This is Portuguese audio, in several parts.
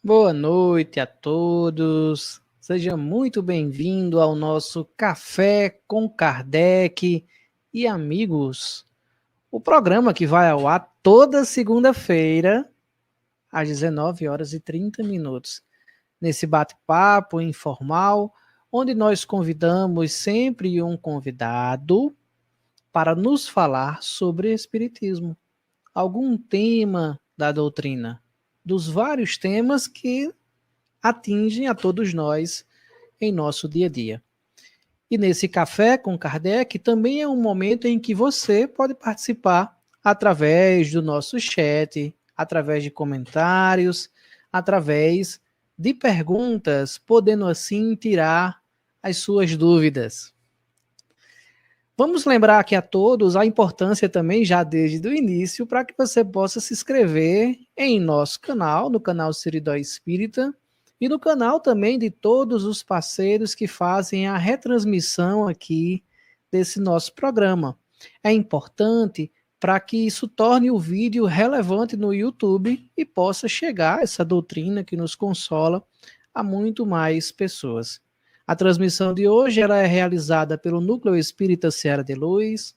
Boa noite a todos. Seja muito bem-vindo ao nosso Café com Kardec e amigos. O programa que vai ao ar toda segunda-feira às 19 horas e 30 minutos. Nesse bate-papo informal, onde nós convidamos sempre um convidado para nos falar sobre espiritismo, algum tema da doutrina, dos vários temas que atingem a todos nós em nosso dia a dia. E nesse Café com Kardec também é um momento em que você pode participar através do nosso chat, através de comentários, através de perguntas, podendo assim tirar as suas dúvidas. Vamos lembrar aqui a todos a importância também, já desde o início, para que você possa se inscrever em nosso canal, no canal Seridó Espírita, e no canal também de todos os parceiros que fazem a retransmissão aqui desse nosso programa. É importante para que isso torne o vídeo relevante no YouTube e possa chegar essa doutrina que nos consola a muito mais pessoas. A transmissão de hoje ela é realizada pelo Núcleo Espírita Seara de Luz,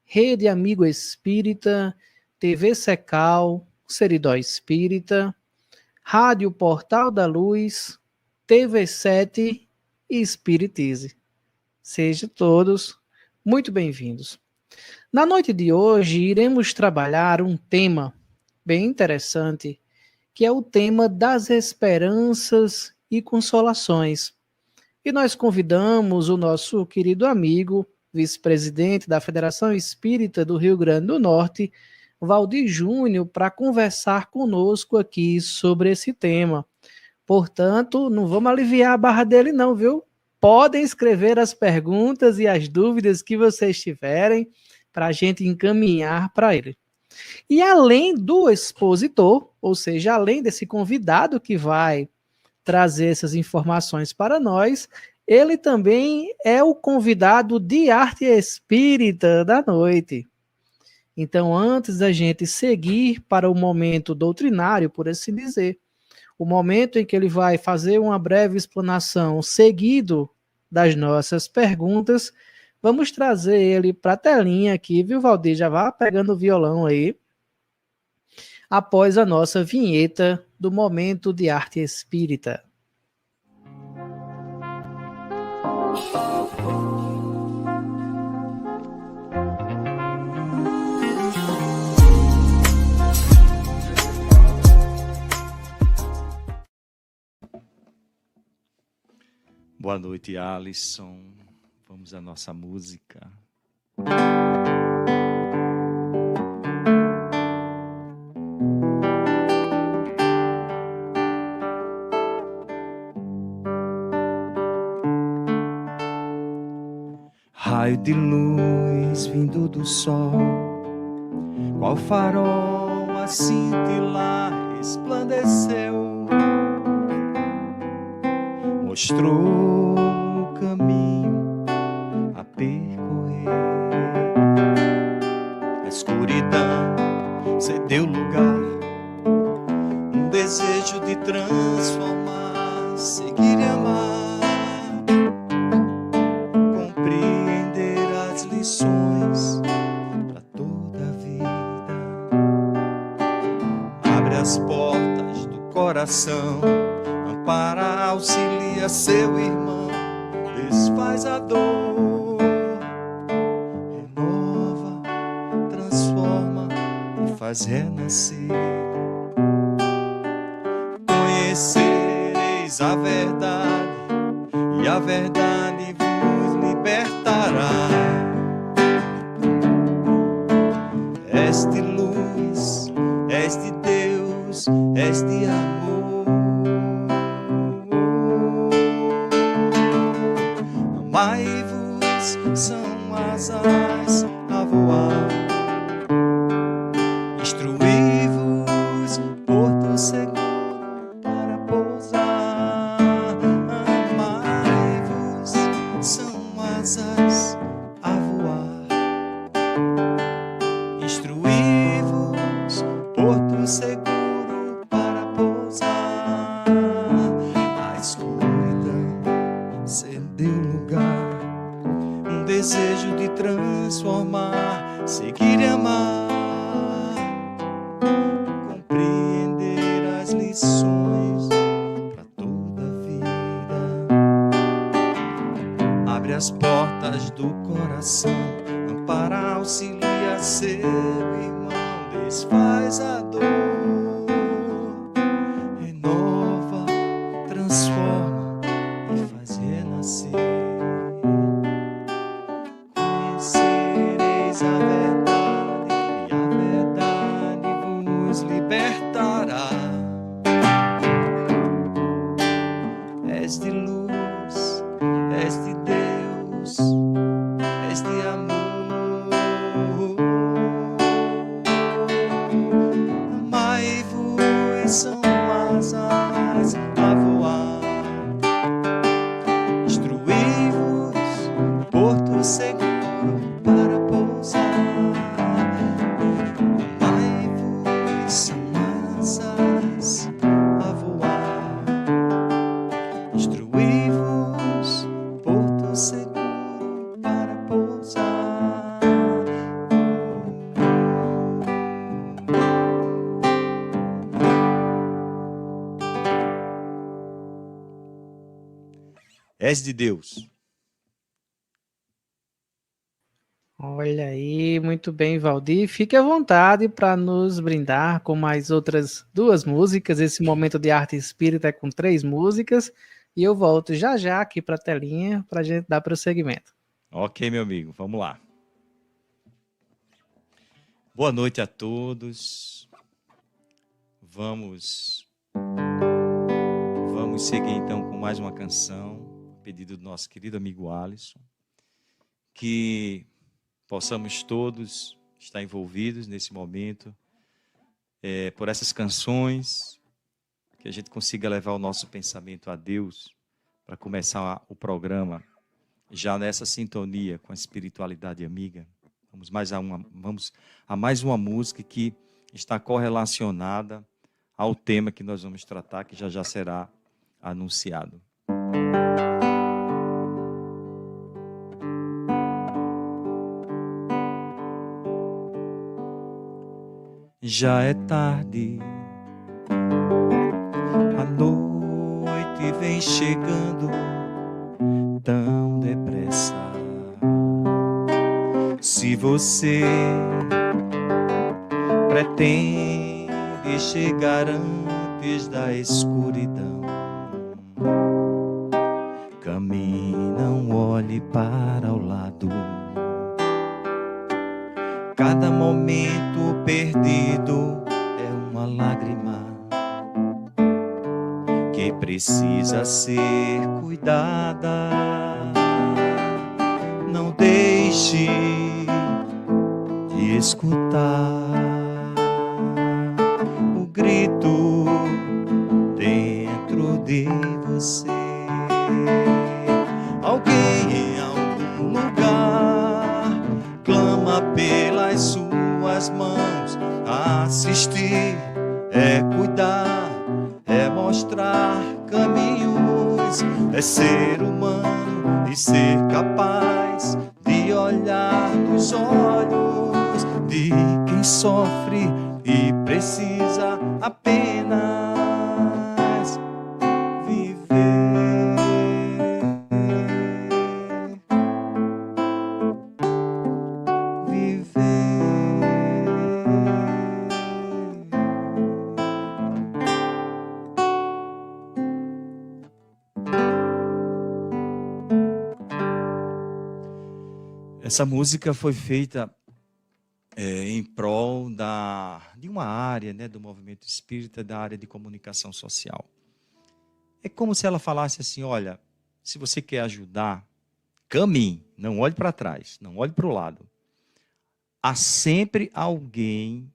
Rede Amigo Espírita, TV Secal, Seridó Espírita, Rádio Portal da Luz, TV7 e Espiritize. Sejam todos muito bem-vindos. Na noite de hoje, iremos trabalhar um tema bem interessante, que é o tema das esperanças e consolações. E nós convidamos o nosso querido amigo, vice-presidente da Federação Espírita do Rio Grande do Norte, Valdir Júnior, para conversar conosco aqui sobre esse tema. Portanto, não vamos aliviar a barra dele não, viu? Podem escrever as perguntas e as dúvidas que vocês tiverem para a gente encaminhar para ele. E além do expositor, ou seja, além desse convidado que vai trazer essas informações para nós, ele também é o convidado de arte espírita da noite. Então, antes da gente seguir para o momento doutrinário, por assim dizer, o momento em que ele vai fazer uma breve explanação seguido das nossas perguntas, vamos trazer ele para a telinha aqui, viu, Valdir? Já vá pegando o violão aí, após a nossa vinheta do momento de arte espírita. Boa noite, Alisson. Vamos à nossa música. Raio de luz vindo do sol, qual farol a cintilar resplandeceu, mostrou o caminho a percorrer. A escuridão cedeu lugar, um desejo de transformar, seguir e amar, compreender as lições para toda a vida. Abre as portas do coração, ampara, auxilia seu irmão, desfaz a dor, renova, transforma e faz renascer. Conhecereis a verdade e a verdade vos libertará. És de luz, és de Deus, és de amor. Amai-vos, são asas a voar. Instruí-vos, porto seguro para pousar. Amai-vos, são asas a voar. Instruí-vos, porto seguro para pousar. desejo de transformar, seguir e amar, compreender as lições para toda a vida. Abre as portas do coração, ampara, auxilia seu irmão, desfaz a dor, renova, transforma e faz renascer. Conhecereis a verdade e a verdade vos libertará. És de luz, és de Deus, és de amor. Amai-vos, são asas a voar. Instruí-vos, porto seguro para pousar. Amai-vos, são asas a voar. Instruí-vos, porto seguro para pousar. És de Deus. Olha aí, muito bem, Valdir. Fique à vontade para nos brindar com mais outras 2 músicas. Esse momento de arte espírita é com 3 músicas. E eu volto já já aqui para a telinha para a gente dar prosseguimento. Ok, meu amigo, vamos lá. Boa noite a todos. Vamos seguir então com mais uma canção, a pedido do nosso querido amigo Alisson, que possamos todos estar envolvidos nesse momento por essas canções, que a gente consiga levar o nosso pensamento a Deus para começar o programa já nessa sintonia com a espiritualidade amiga. Vamos a mais uma música que está correlacionada ao tema que nós vamos tratar, que já será anunciado. Já é tarde, a noite vem chegando tão depressa. Se você pretende chegar antes da escuridão, caminhe, não olhe para o lado. Cada momento perdido é uma lágrima que precisa ser cuidada. Não deixe de escutar o grito dentro de você. Alguém em algum lugar clama pelas suas mãos. Assistir é cuidar, é mostrar caminhos, é ser humano e ser capaz de olhar nos olhos de quem sofre e precisa apenas viver. Essa música foi feita em prol de uma área, né, do movimento espírita, da área de comunicação social. É como se ela falasse assim: olha, se você quer ajudar, caminhe, não olhe para trás, não olhe para o lado. Há sempre alguém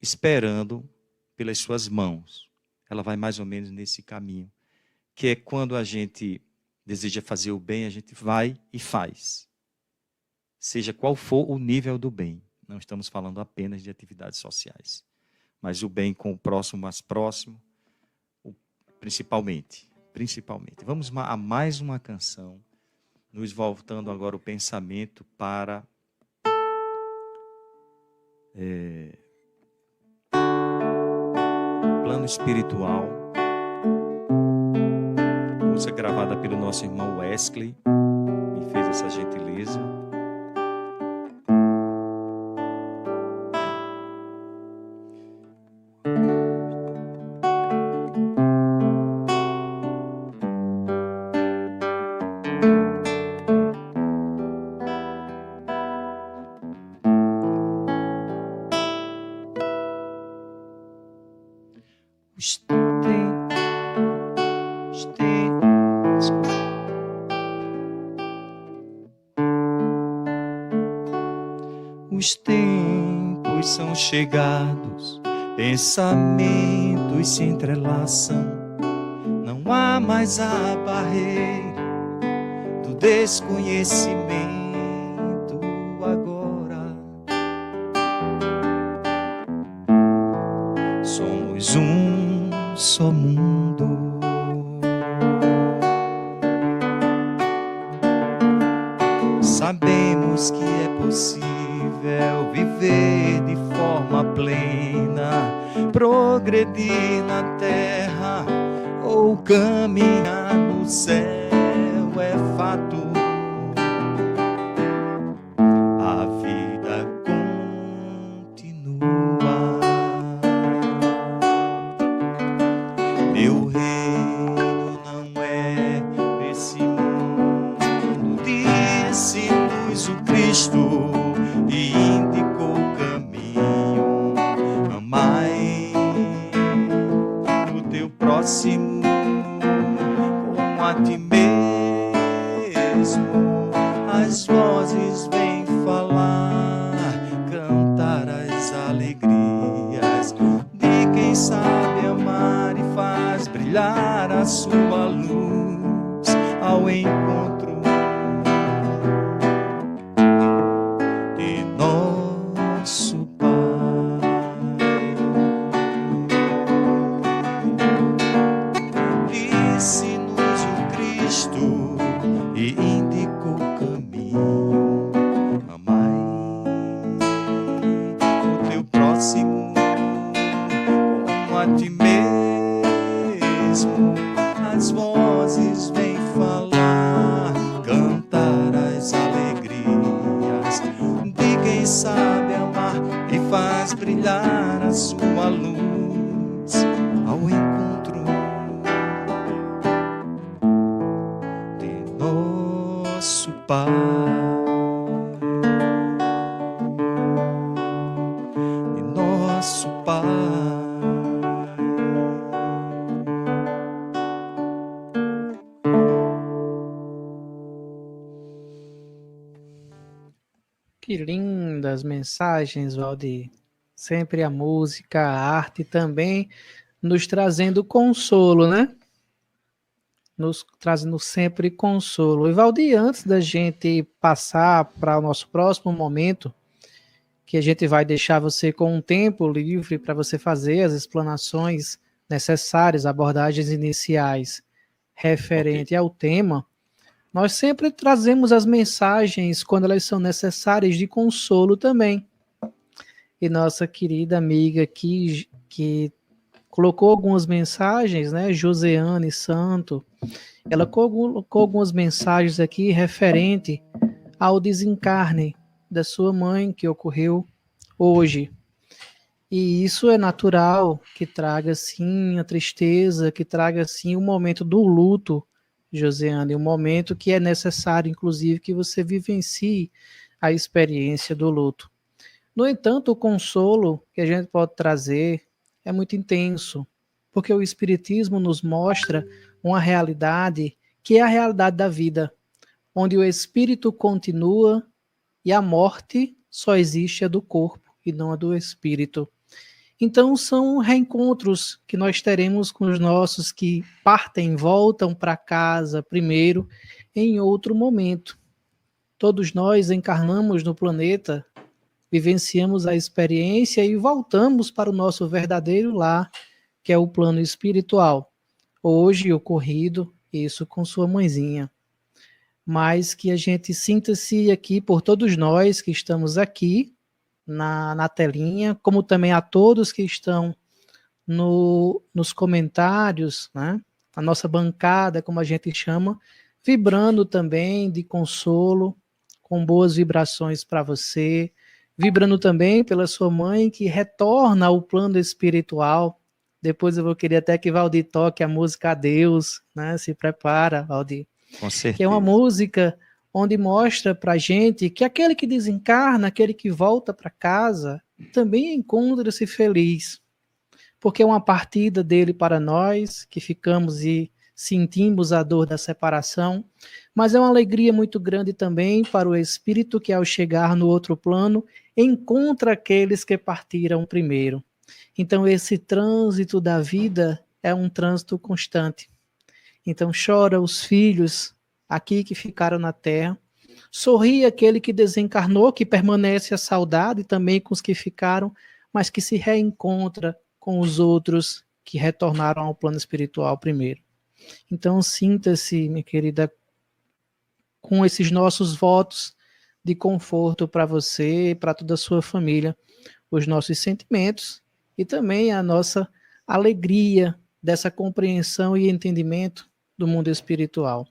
esperando pelas suas mãos. Ela vai mais ou menos nesse caminho, que é quando a gente deseja fazer o bem, a gente vai e faz. Seja qual for o nível do bem. Não estamos falando apenas de atividades sociais, mas o bem com o próximo mais próximo, principalmente. Vamos a mais uma canção nos voltando agora o pensamento para plano espiritual. Música gravada pelo nosso irmão Wesley, me fez essa gentileza. Os tempos são chegados, pensamentos se entrelaçam, não há mais a barreira do desconhecimento agora. Somos um só mundo. Sabemos que é possível viver de forma plena, progredir na terra ou caminhar no céu, é fato. A vida continua. Meu reino não é desse mundo, disse-nos o Cristo e indicou o caminho. Amai o teu próximo como a ti mesmo. As vozes vêm falar, cantar as alegrias de quem sabe amar e faz brilhar a sua luz ao encontro nosso Pai. Disse-nos o Cristo e indicou o caminho. Amai o teu próximo como a ti mesmo. As vozes vêm falar, cantar as alegrias de quem sabe amar e faz brilhar a sua luz ao encontro de nosso Pai. De nosso Pai. Que lindas mensagens, Valdir. Sempre a música, a arte também nos trazendo consolo, né? Nos trazendo sempre consolo. E Valdir, antes da gente passar para o nosso próximo momento, que a gente vai deixar você com um tempo livre para você fazer as explanações necessárias, abordagens iniciais referente ao tema, nós sempre trazemos as mensagens quando elas são necessárias de consolo também. E nossa querida amiga aqui, que colocou algumas mensagens, né, Joseane Santo, ela colocou algumas mensagens aqui referente ao desencarne da sua mãe, que ocorreu hoje. E isso é natural que traga, sim, a tristeza, que traga, sim, o momento do luto, Josiane, um momento que é necessário, inclusive, que você vivencie a experiência do luto. No entanto, o consolo que a gente pode trazer é muito intenso, porque o Espiritismo nos mostra uma realidade que é a realidade da vida, onde o espírito continua e a morte só existe a do corpo e não a do espírito. Então, são reencontros que nós teremos com os nossos que partem, voltam para casa primeiro, em outro momento. Todos nós encarnamos no planeta, vivenciamos a experiência e voltamos para o nosso verdadeiro lar, que é o plano espiritual. Hoje ocorrido isso com sua mãezinha. mas que a gente sinta-se aqui por todos nós que estamos aqui na telinha, como também a todos que estão nos comentários, né? A nossa bancada, como a gente chama, vibrando também de consolo, com boas vibrações para você, vibrando também pela sua mãe que retorna ao plano espiritual. Depois eu vou querer até que Valdir toque a música Adeus, né? Se prepara, Valdir. Com Que é uma certeza. música onde mostra para gente que aquele que desencarna, aquele que volta para casa, também encontra-se feliz, porque é uma partida dele para nós, que ficamos e sentimos a dor da separação, mas é uma alegria muito grande também para o espírito que, ao chegar no outro plano, encontra aqueles que partiram primeiro. Então, esse trânsito da vida é um trânsito constante. Então, chora os filhos aqui que ficaram na terra, sorri aquele que desencarnou, que permanece a saudade também com os que ficaram, mas que se reencontra com os outros que retornaram ao plano espiritual primeiro. Então, sinta-se, minha querida, com esses nossos votos de conforto para você, para toda a sua família, os nossos sentimentos e também a nossa alegria dessa compreensão e entendimento do mundo espiritual.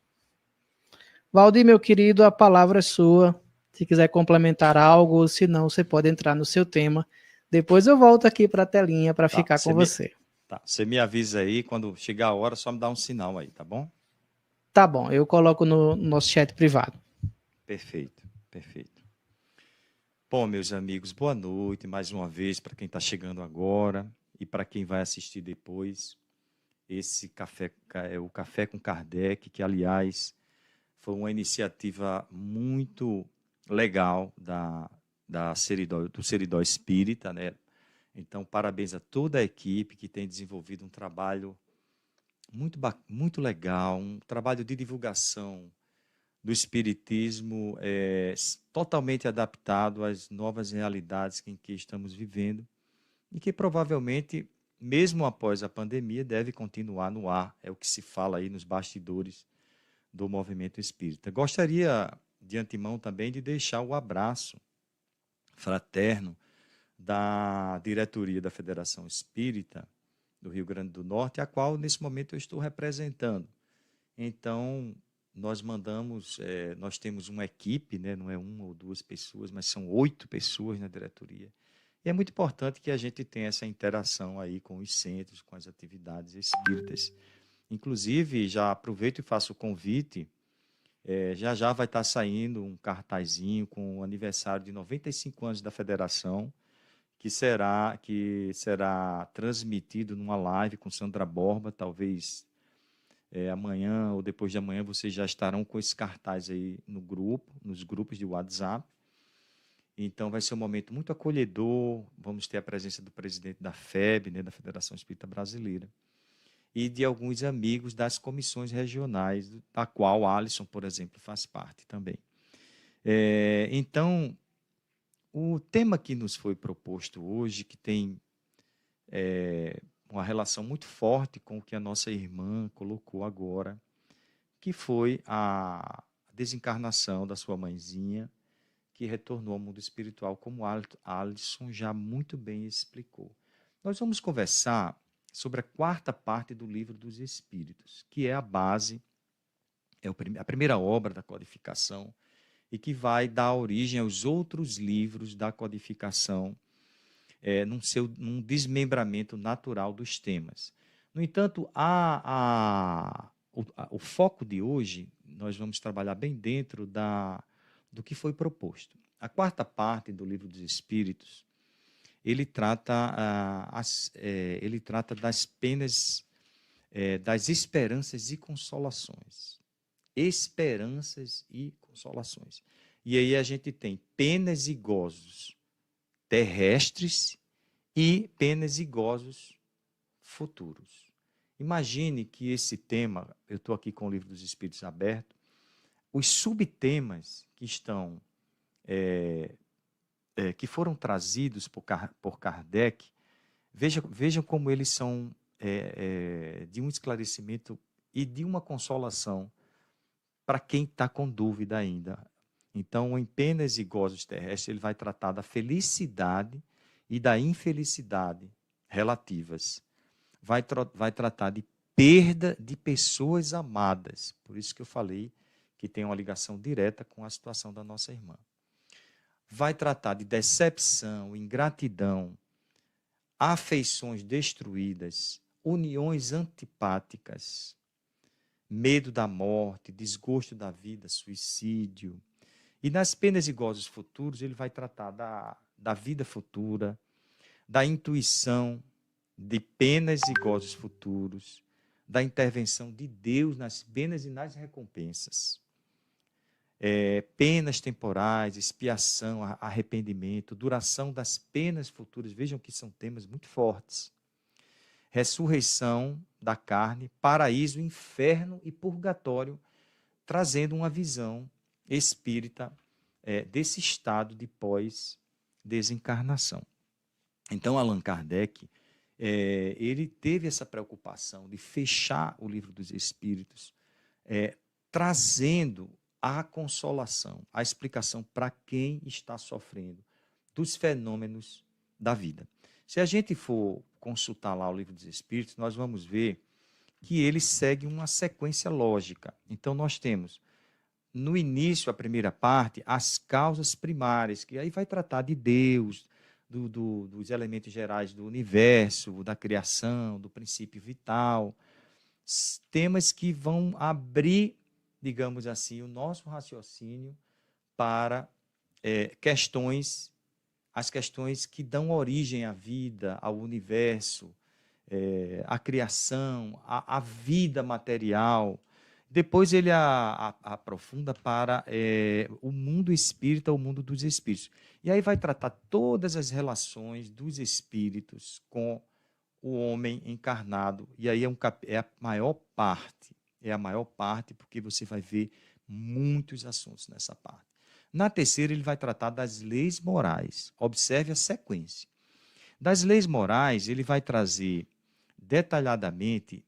Valdir, meu querido, a palavra é sua. Se quiser complementar algo, se não, você pode entrar no seu tema. Depois eu volto aqui para a telinha para Tá, ficar com você. você me avisa aí, quando chegar a hora, só me dá um sinal aí, tá bom? Tá bom, eu coloco no nosso chat privado. Perfeito, perfeito. Bom, meus amigos, boa noite mais uma vez para quem está chegando agora e para quem vai assistir depois. Esse café é o Café com Kardec, que, aliás, foi uma iniciativa muito legal do Seridó Espírita, né? Então, parabéns a toda a equipe que tem desenvolvido um trabalho muito legal, um trabalho de divulgação do Espiritismo totalmente adaptado às novas realidades em que estamos vivendo e que provavelmente, mesmo após a pandemia, deve continuar no ar, é o que se fala aí nos bastidores do movimento espírita. Gostaria, de antemão, também de deixar o abraço fraterno da diretoria da Federação Espírita do Rio Grande do Norte, a qual, nesse momento, eu estou representando. Então, nós temos uma equipe, né? Não é uma ou duas pessoas, mas são 8 pessoas na diretoria. E é muito importante que a gente tenha essa interação aí com os centros, com as atividades espíritas. Inclusive, já aproveito e faço o convite, já já vai estar saindo um cartazinho com o aniversário de 95 anos da federação, que será transmitido numa live com Sandra Borba, talvez amanhã ou depois de amanhã vocês já estarão com esse cartaz aí nos grupos de WhatsApp. Então vai ser um momento muito acolhedor, vamos ter a presença do presidente da FEB, né, da Federação Espírita Brasileira, e de alguns amigos das comissões regionais, da qual Alisson, por exemplo, faz parte também. Então, o tema que nos foi proposto hoje, que tem uma relação muito forte com o que a nossa irmã colocou agora, que foi a desencarnação da sua mãezinha, que retornou ao mundo espiritual, como Alisson já muito bem explicou. Nós vamos conversar sobre a quarta parte do Livro dos Espíritos, que é a base, a primeira obra da codificação, e que vai dar origem aos outros livros da codificação, num desmembramento natural dos temas. No entanto, o foco de hoje, nós vamos trabalhar bem dentro do que foi proposto. A quarta parte do Livro dos Espíritos, ele trata das penas, das esperanças e consolações. Esperanças e consolações. E aí a gente tem penas e gozos terrestres e penas e gozos futuros. Imagine que esse tema, eu estou aqui com o Livro dos Espíritos aberto, os subtemas que estão, que foram trazidos por Kardec, vejam como eles são de um esclarecimento e de uma consolação para quem está com dúvida ainda. Então, em Penas e Gozos Terrestres, ele vai tratar da felicidade e da infelicidade relativas. Vai tratar de perda de pessoas amadas. Por isso que eu falei que tem uma ligação direta com a situação da nossa irmã. Vai tratar de decepção, ingratidão, afeições destruídas, uniões antipáticas, medo da morte, desgosto da vida, suicídio. E nas penas e gozos futuros, ele vai tratar da vida futura, da intuição de penas e gozos futuros, da intervenção de Deus nas penas e nas recompensas. Penas temporais, expiação, arrependimento, duração das penas futuras. Vejam que são temas muito fortes. Ressurreição da carne, paraíso, inferno e purgatório, trazendo uma visão espírita desse estado de pós-desencarnação. Então, Allan Kardec, ele teve essa preocupação de fechar o Livro dos Espíritos, trazendo a consolação, a explicação para quem está sofrendo dos fenômenos da vida. Se a gente for consultar lá o Livro dos Espíritos, nós vamos ver que ele segue uma sequência lógica. Então, nós temos, no início, a primeira parte, as causas primárias, que aí vai tratar de Deus, dos elementos gerais do universo, da criação, do princípio vital, temas que vão abrir, digamos assim, o nosso raciocínio para as questões que dão origem à vida, ao universo, à criação, à vida material. Depois ele aprofunda para o mundo espírita, o mundo dos espíritos. E aí vai tratar todas as relações dos espíritos com o homem encarnado. E aí é a maior parte, porque você vai ver muitos assuntos nessa parte. Na terceira, ele vai tratar das leis morais. Observe a sequência. Das leis morais, ele vai trazer detalhadamente,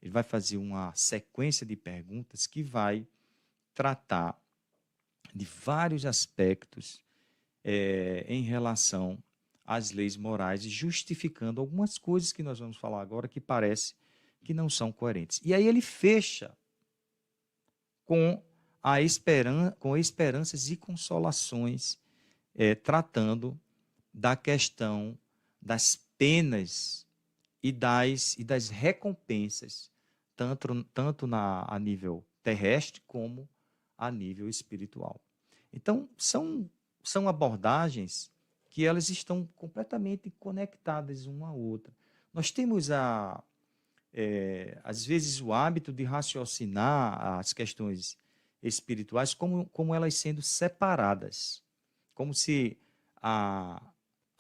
ele vai fazer uma sequência de perguntas que vai tratar de vários aspectos em relação às leis morais e justificando algumas coisas que nós vamos falar agora que parece que não são coerentes. E aí ele fecha com esperanças e consolações, tratando da questão das penas e das recompensas, tanto a nível terrestre como a nível espiritual. Então, são abordagens que elas estão completamente conectadas uma à outra. Nós temos, às vezes, o hábito de raciocinar as questões espirituais como elas sendo separadas, como se a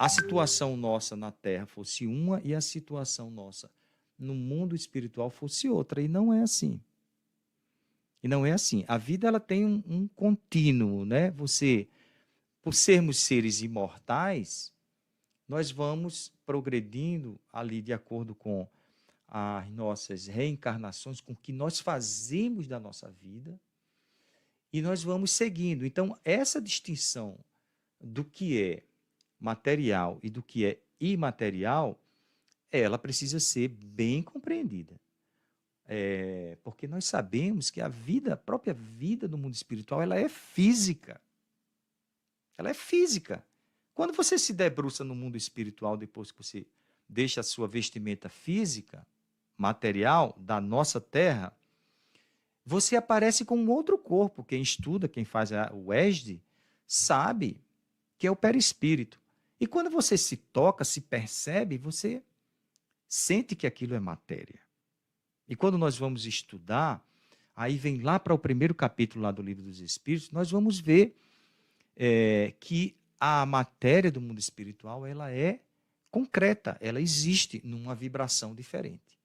situação nossa na Terra fosse uma e a situação nossa no mundo espiritual fosse outra. E não é assim. A vida ela tem um contínuo, né? Por sermos seres imortais, nós vamos progredindo ali de acordo com as nossas reencarnações, com o que nós fazemos da nossa vida, e nós vamos seguindo. Então, essa distinção do que é material e do que é imaterial, ela precisa ser bem compreendida. Porque nós sabemos que a própria vida do mundo espiritual, ela é física. Ela é física. Quando você se debruça no mundo espiritual, depois que você deixa a sua vestimenta física, material, da nossa terra, você aparece com um outro corpo. Quem estuda, quem faz o ESD, sabe que é o perispírito. E quando você se toca, se percebe, você sente que aquilo é matéria. E quando nós vamos estudar, aí vem lá para o primeiro capítulo lá do Livro dos Espíritos, nós vamos ver que a matéria do mundo espiritual ela é concreta, ela existe numa vibração diferente.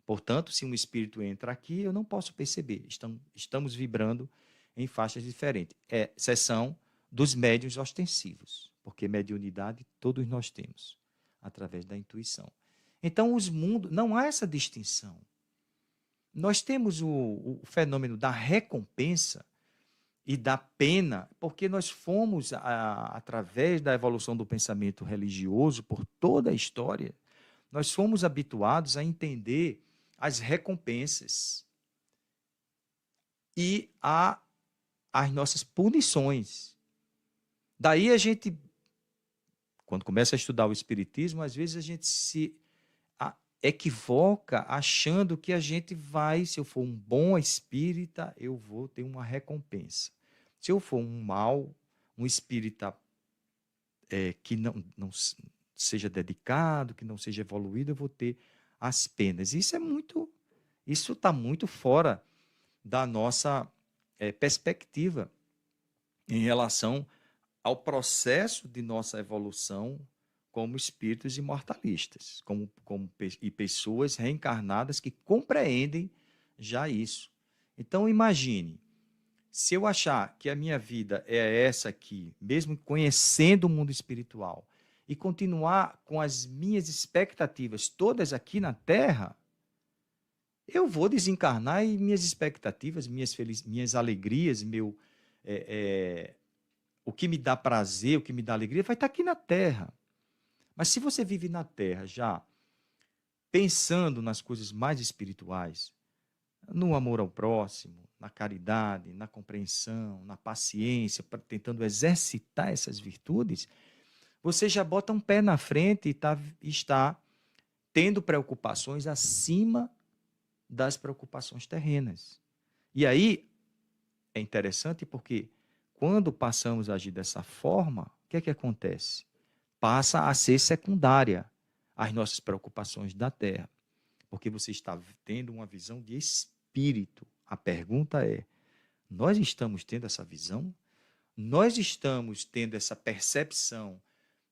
Portanto, se um espírito entra aqui, eu não posso perceber. Estamos vibrando em faixas diferentes. Exceção dos médiuns ostensivos, porque mediunidade todos nós temos, através da intuição. Então, os mundos, não há essa distinção. nós temos o fenômeno da recompensa e da pena, porque nós fomos, através da evolução do pensamento religioso, por toda a história, nós fomos habituados a entender as recompensas e as nossas punições. Daí a gente, quando começa a estudar o Espiritismo, às vezes a gente se equivoca achando que a gente vai, se eu for um bom espírita, eu vou ter uma recompensa. Se eu for um espírita que não seja dedicado, que não seja evoluído, eu vou ter as penas. Isso está muito fora da nossa perspectiva em relação ao processo de nossa evolução como espíritos imortalistas, e pessoas reencarnadas que compreendem já isso. Então, imagine, se eu achar que a minha vida é essa aqui, mesmo conhecendo o mundo espiritual, e continuar com as minhas expectativas todas aqui na Terra, eu vou desencarnar e minhas expectativas, minhas alegrias, o que me dá prazer, o que me dá alegria, vai estar aqui na Terra. Mas se você vive na Terra já pensando nas coisas mais espirituais, no amor ao próximo, na caridade, na compreensão, na paciência, tentando exercitar essas virtudes, você já bota um pé na frente e está tendo preocupações acima das preocupações terrenas. E aí é interessante porque quando passamos a agir dessa forma, o que é que acontece? Passa a ser secundária às nossas preocupações da Terra, porque você está tendo uma visão de espírito. A pergunta é: nós estamos tendo essa visão? Nós estamos tendo essa percepção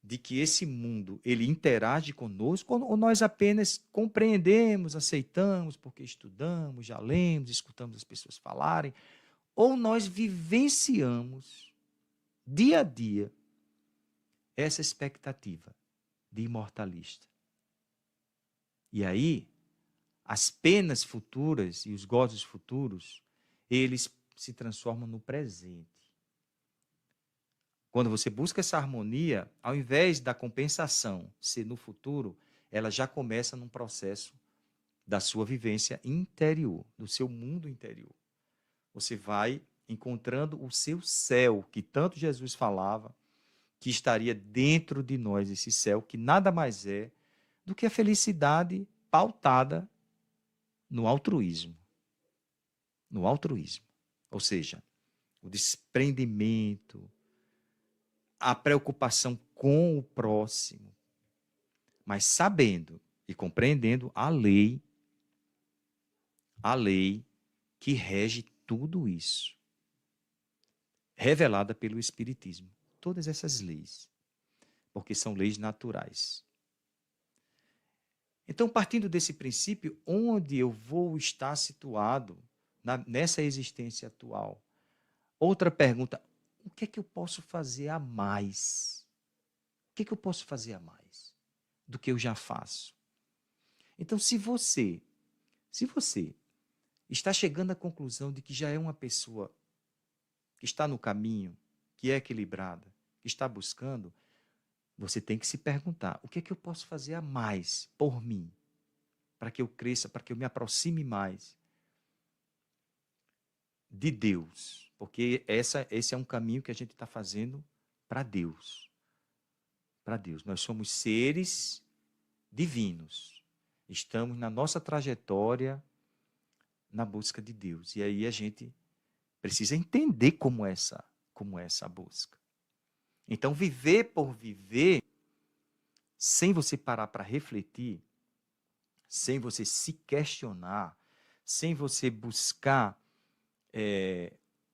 de que esse mundo ele interage conosco, ou nós apenas compreendemos, aceitamos porque estudamos, já lemos, escutamos as pessoas falarem, ou nós vivenciamos dia a dia essa expectativa de imortalista. E aí, as penas futuras e os gozos futuros, eles se transformam no presente. Quando você busca essa harmonia, ao invés da compensação ser no futuro, ela já começa num processo da sua vivência interior, do seu mundo interior. Você vai encontrando o seu céu, que tanto Jesus falava, que estaria dentro de nós, esse céu, que nada mais é do que a felicidade pautada no altruísmo. No altruísmo. Ou seja, o desprendimento, a preocupação com o próximo, mas sabendo e compreendendo a lei que rege tudo isso, revelada pelo Espiritismo. Todas essas leis, porque são leis naturais. Então, partindo desse princípio, onde eu vou estar situado nessa existência atual? Outra pergunta: o que é que eu posso fazer a mais? O que é que eu posso fazer a mais do que eu já faço? Então, se você está chegando à conclusão de que já é uma pessoa que está no caminho, que é equilibrada, que está buscando, você tem que se perguntar: o que é que eu posso fazer a mais por mim? Para que eu cresça, para que eu me aproxime mais de Deus. Porque esse é um caminho que a gente está fazendo para Deus. Para Deus. Nós somos seres divinos. Estamos na nossa trajetória na busca de Deus. E aí a gente precisa entender como é essa busca. Então, viver por viver, sem você parar para refletir, sem você se questionar, sem você buscar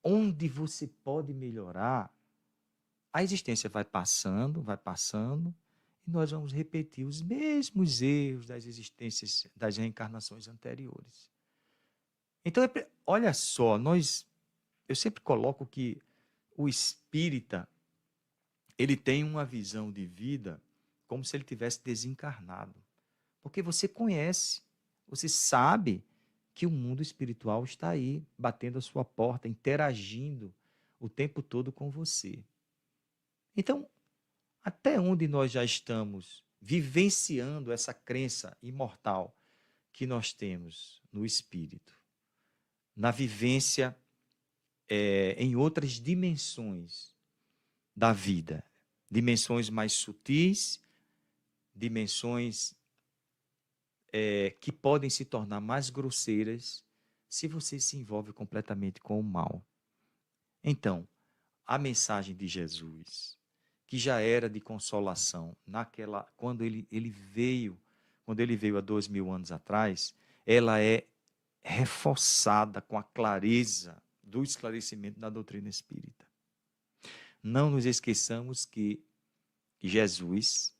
onde você pode melhorar, a existência vai passando, e nós vamos repetir os mesmos erros das existências, das reencarnações anteriores. Então, olha só, eu sempre coloco que o espírita, ele tem uma visão de vida como se ele tivesse desencarnado. Porque você conhece, você sabe que o mundo espiritual está aí, batendo a sua porta, interagindo o tempo todo com você. Então, até onde nós já estamos vivenciando essa crença imortal que nós temos no espírito, na vivência em outras dimensões da vida, dimensões mais sutis, dimensões que podem se tornar mais grosseiras se você se envolve completamente com o mal. Então, a mensagem de Jesus, que já era de consolação quando ele veio há 2000 anos atrás, ela é reforçada com a clareza do esclarecimento da doutrina espírita. Não nos esqueçamos que Jesus,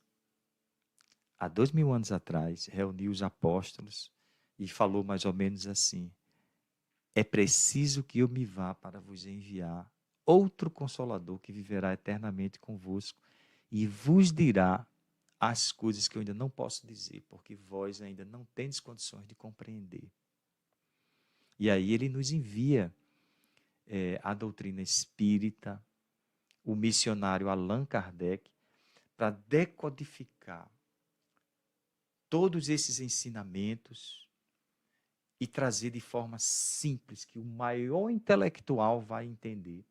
há 2000 anos atrás, reuniu os apóstolos e falou mais ou menos assim: é preciso que eu me vá para vos enviar outro Consolador que viverá eternamente convosco e vos dirá as coisas que eu ainda não posso dizer, porque vós ainda não tendes condições de compreender. E aí ele nos envia a doutrina espírita, o missionário Allan Kardec, para decodificar todos esses ensinamentos e trazer de forma simples, que o maior intelectual vai entender,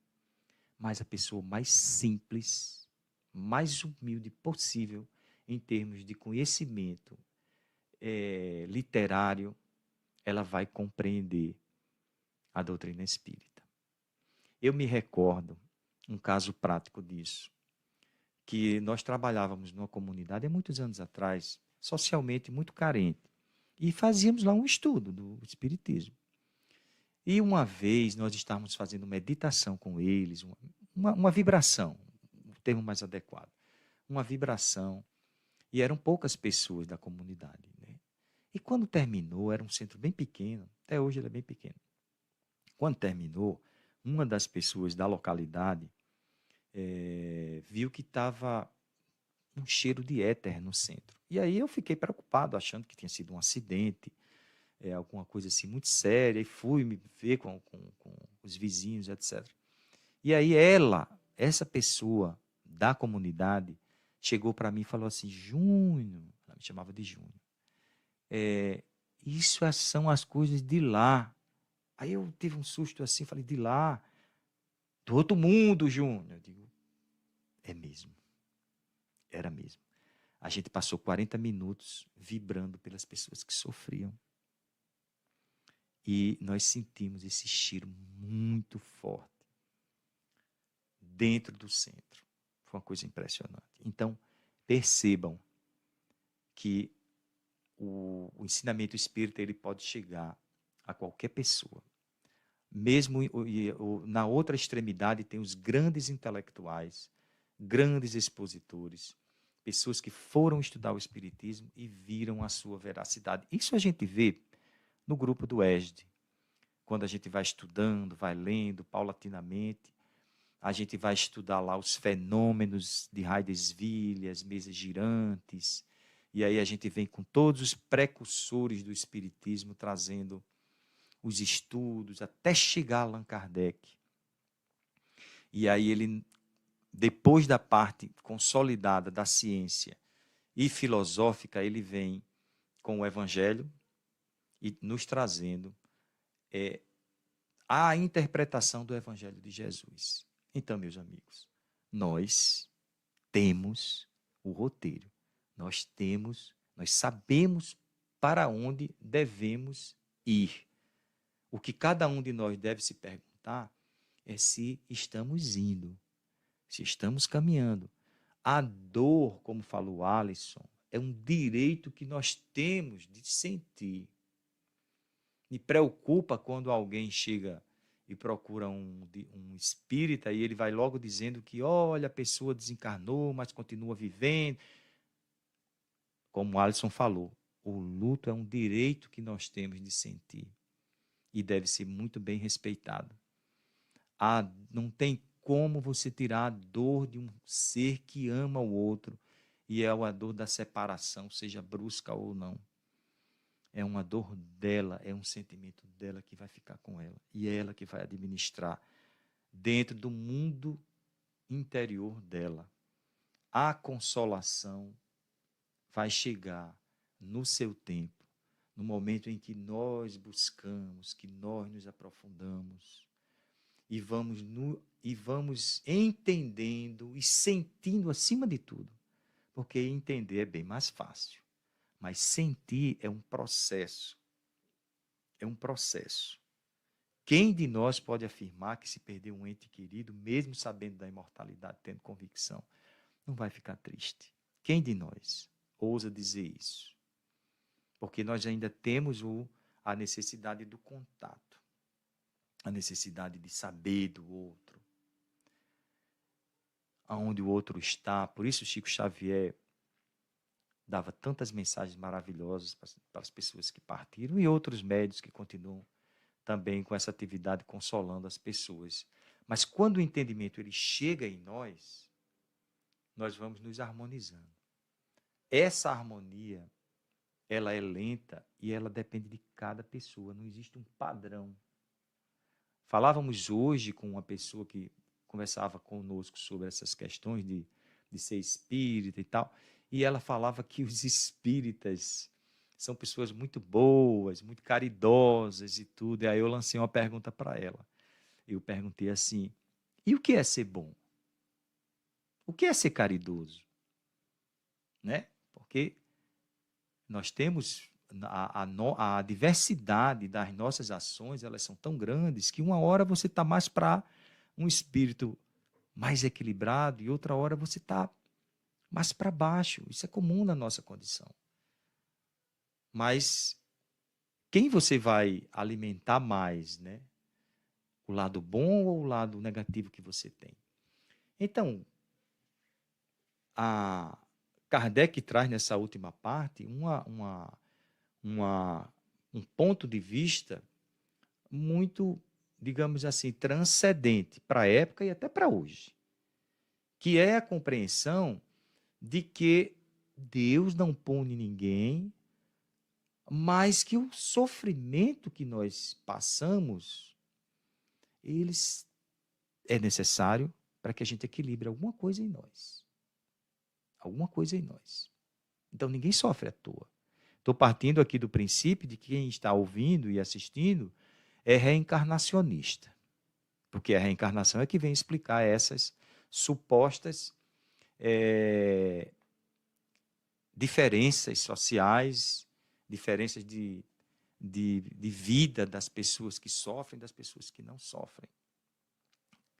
mas a pessoa mais simples, mais humilde possível, em termos de conhecimento literário, ela vai compreender a doutrina espírita. Eu me recordo um caso prático disso, que nós trabalhávamos numa comunidade há muitos anos atrás, socialmente muito carente, e fazíamos lá um estudo do espiritismo. E uma vez nós estávamos fazendo meditação com eles, uma vibração, o termo mais adequado, uma vibração, e eram poucas pessoas da comunidade, né? E quando terminou, era um centro bem pequeno, até hoje ele é bem pequeno. Quando terminou, uma das pessoas da localidade viu que estava um cheiro de éter no centro. E aí eu fiquei preocupado, achando que tinha sido um acidente, alguma coisa assim muito séria, e fui me ver com os vizinhos, etc. E aí essa pessoa da comunidade, chegou para mim e falou assim: Júnior, ela me chamava de Júnior, isso são as coisas de lá. Aí eu tive um susto assim, falei: de lá? Do outro mundo, Júnior. Eu digo: é mesmo. Era mesmo. A gente passou 40 minutos vibrando pelas pessoas que sofriam. E nós sentimos esse cheiro muito forte dentro do centro. Foi uma coisa impressionante. Então, percebam que o ensinamento espírita ele pode chegar a qualquer pessoa. Mesmo na outra extremidade tem os grandes intelectuais, grandes expositores, pessoas que foram estudar o espiritismo e viram a sua veracidade. Isso a gente vê no grupo do ESD. Quando a gente vai estudando, vai lendo paulatinamente, a gente vai estudar lá os fenômenos de Heidesville, as mesas girantes, e aí a gente vem com todos os precursores do espiritismo trazendo os estudos até chegar a Allan Kardec. E aí ele, depois da parte consolidada da ciência e filosófica, ele vem com o Evangelho e nos trazendo a interpretação do Evangelho de Jesus. Então, meus amigos, nós temos o roteiro, nós sabemos para onde devemos ir. O que cada um de nós deve se perguntar é se estamos indo, se estamos caminhando. A dor, como falou Alisson, é um direito que nós temos de sentir. Me preocupa quando alguém chega e procura um espírita e ele vai logo dizendo que, olha, a pessoa desencarnou, mas continua vivendo. Como Alisson falou, o luto é um direito que nós temos de sentir e deve ser muito bem respeitado. Não tem como você tirar a dor de um ser que ama o outro, e é a dor da separação, seja brusca ou não. é uma dor dela, é um sentimento dela que vai ficar com ela. E é ela que vai administrar dentro do mundo interior dela. A consolação vai chegar no seu tempo, no momento em que nós buscamos, que nós nos aprofundamos e vamos entendendo e sentindo acima de tudo. Porque entender é bem mais fácil, mas sentir é um processo. É um processo. Quem de nós pode afirmar que se perdeu um ente querido, mesmo sabendo da imortalidade, tendo convicção, não vai ficar triste? Quem de nós ousa dizer isso? Porque nós ainda temos a necessidade do contato, a necessidade de saber do outro, aonde o outro está. Por isso Chico Xavier dava tantas mensagens maravilhosas para as pessoas que partiram e outros médios que continuam também com essa atividade consolando as pessoas. Mas quando o entendimento ele chega em nós vamos nos harmonizando. Essa harmonia, ela é lenta e ela depende de cada pessoa, não existe um padrão. Falávamos hoje com uma pessoa que conversava conosco sobre essas questões de ser espírita e tal, e ela falava que os espíritas são pessoas muito boas, muito caridosas e tudo. E aí eu lancei uma pergunta para ela. Eu perguntei assim: e o que é ser bom? O que é ser caridoso? Né? Porque nós temos a diversidade das nossas ações, elas são tão grandes que uma hora você está mais para um espírito mais equilibrado e outra hora você está mais para baixo. Isso é comum na nossa condição. Mas quem você vai alimentar mais, né? O lado bom ou o lado negativo que você tem? Então, a Kardec traz nessa última parte um ponto de vista muito, digamos assim, transcendente para a época e até para hoje, que é a compreensão de que Deus não pune ninguém, mas que o sofrimento que nós passamos, eles é necessário para que a gente equilibre alguma coisa em nós. Alguma coisa em nós. Então ninguém sofre à toa. Estou partindo aqui do princípio de que quem está ouvindo e assistindo é reencarnacionista. Porque a reencarnação é que vem explicar essas supostas diferenças sociais, diferenças de vida das pessoas que sofrem e das pessoas que não sofrem.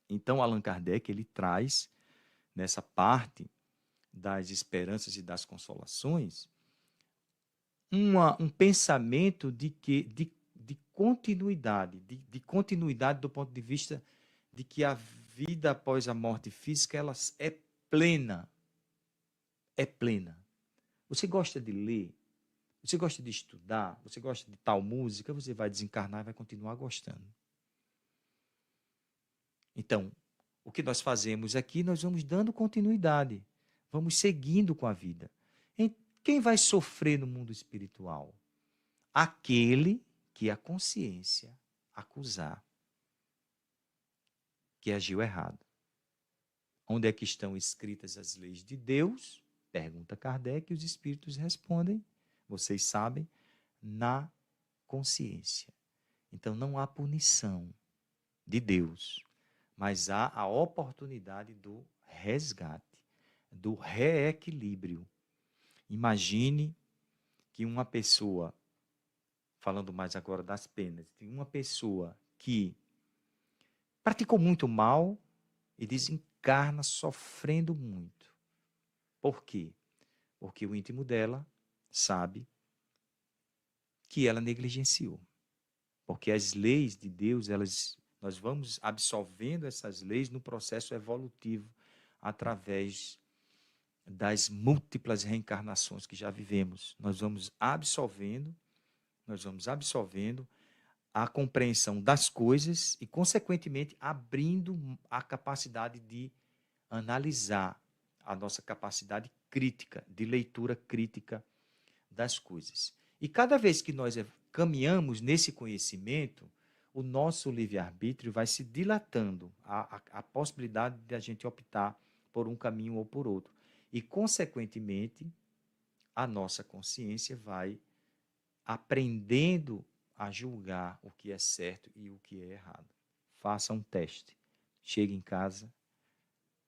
Então, Allan Kardec ele traz, nessa parte das esperanças e das consolações, um pensamento de continuidade, de continuidade do ponto de vista de que a vida após a morte física ela é plena. É plena. Você gosta de ler? Você gosta de estudar? Você gosta de tal música? Você vai desencarnar e vai continuar gostando. Então, o que nós fazemos aqui, nós vamos dando continuidade. Vamos seguindo com a vida. Quem vai sofrer no mundo espiritual? Aquele que a consciência acusar que agiu errado. Onde é que estão escritas as leis de Deus? Pergunta Kardec e os espíritos respondem, vocês sabem, na consciência. Então não há punição de Deus, mas há a oportunidade do resgate, do reequilíbrio. Imagine que uma pessoa, falando mais agora das penas, uma pessoa que praticou muito mal e desencarna sofrendo muito. Por quê? Porque o íntimo dela sabe que ela negligenciou. Porque as leis de Deus, nós vamos absolvendo essas leis no processo evolutivo através das múltiplas reencarnações que já vivemos. Nós vamos absolvendo a compreensão das coisas e, consequentemente, abrindo a capacidade de analisar, a nossa capacidade crítica, de leitura crítica das coisas. E cada vez que nós caminhamos nesse conhecimento, o nosso livre-arbítrio vai se dilatando, a possibilidade de a gente optar por um caminho ou por outro. E, consequentemente, a nossa consciência vai aprendendo a julgar o que é certo e o que é errado. Faça um teste. Chegue em casa.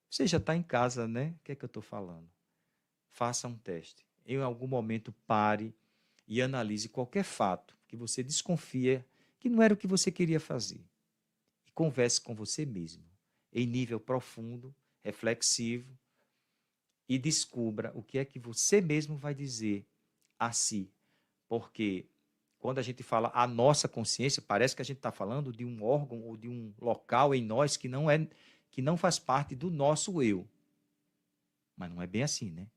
Você já está em casa, né? O que é que eu estou falando? Faça um teste. Em algum momento, pare e analise qualquer fato que você desconfia que não era o que você queria fazer. E converse com você mesmo, em nível profundo, reflexivo, e descubra o que é que você mesmo vai dizer a si. Porque quando a gente fala a nossa consciência, parece que a gente está falando de um órgão ou de um local em nós que não faz parte do nosso eu. Mas não é bem assim, né?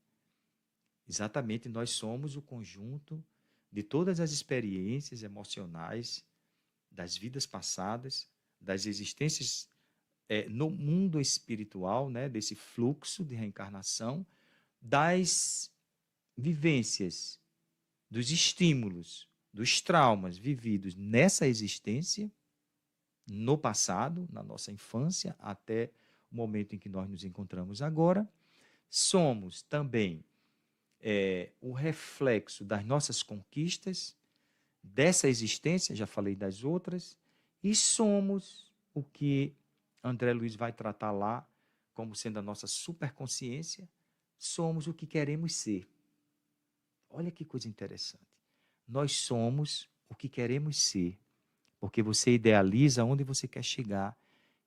Exatamente, nós somos o conjunto de todas as experiências emocionais das vidas passadas, das existências no mundo espiritual, né, desse fluxo de reencarnação, das vivências, dos estímulos, dos traumas vividos nessa existência, no passado, na nossa infância, até o momento em que nós nos encontramos agora. Somos também o reflexo das nossas conquistas, dessa existência, já falei das outras, e somos o que André Luiz vai tratar lá como sendo a nossa superconsciência, somos o que queremos ser. Olha que coisa interessante. Nós somos o que queremos ser, porque você idealiza onde você quer chegar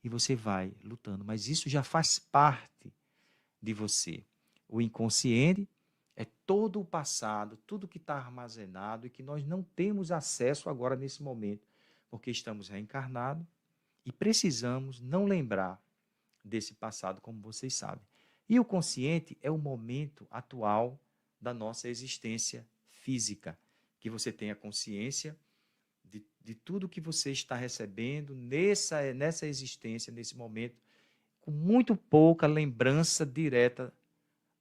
e você vai lutando, mas isso já faz parte de você. O inconsciente é todo o passado, tudo que está armazenado e que nós não temos acesso agora nesse momento, porque estamos reencarnados e precisamos não lembrar desse passado, como vocês sabem. E o consciente é o momento atual da nossa existência física, que você tenha consciência de tudo que você está recebendo nessa existência, nesse momento, com muito pouca lembrança direta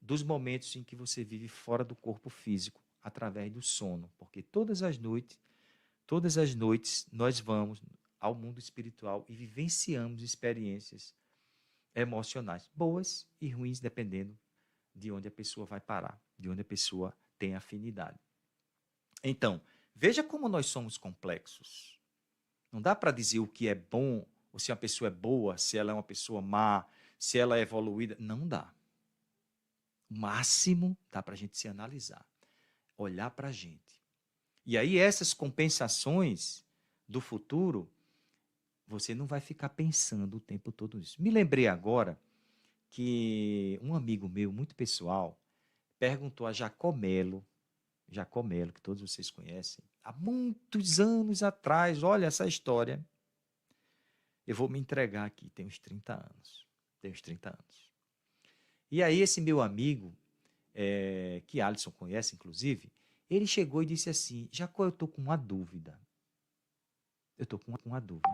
dos momentos em que você vive fora do corpo físico, através do sono, porque todas as noites nós vamos ao mundo espiritual e vivenciamos experiências emocionais, boas e ruins, dependendo de onde a pessoa vai parar, de onde a pessoa tem afinidade. Então, veja como nós somos complexos. Não dá para dizer o que é bom, ou se a pessoa é boa, se ela é uma pessoa má, se ela é evoluída. Não dá. O máximo dá para a gente se analisar, olhar para a gente. E aí essas compensações do futuro, você não vai ficar pensando o tempo todo nisso. Me lembrei agora que um amigo meu, muito pessoal, perguntou a Jacó Melo, que todos vocês conhecem, há muitos anos atrás, olha essa história, eu vou me entregar aqui, tem uns 30 anos. Tem uns 30 anos. E aí esse meu amigo, que Alisson conhece, inclusive, ele chegou e disse assim, Jacó, eu estou com uma dúvida. Eu estou com uma dúvida.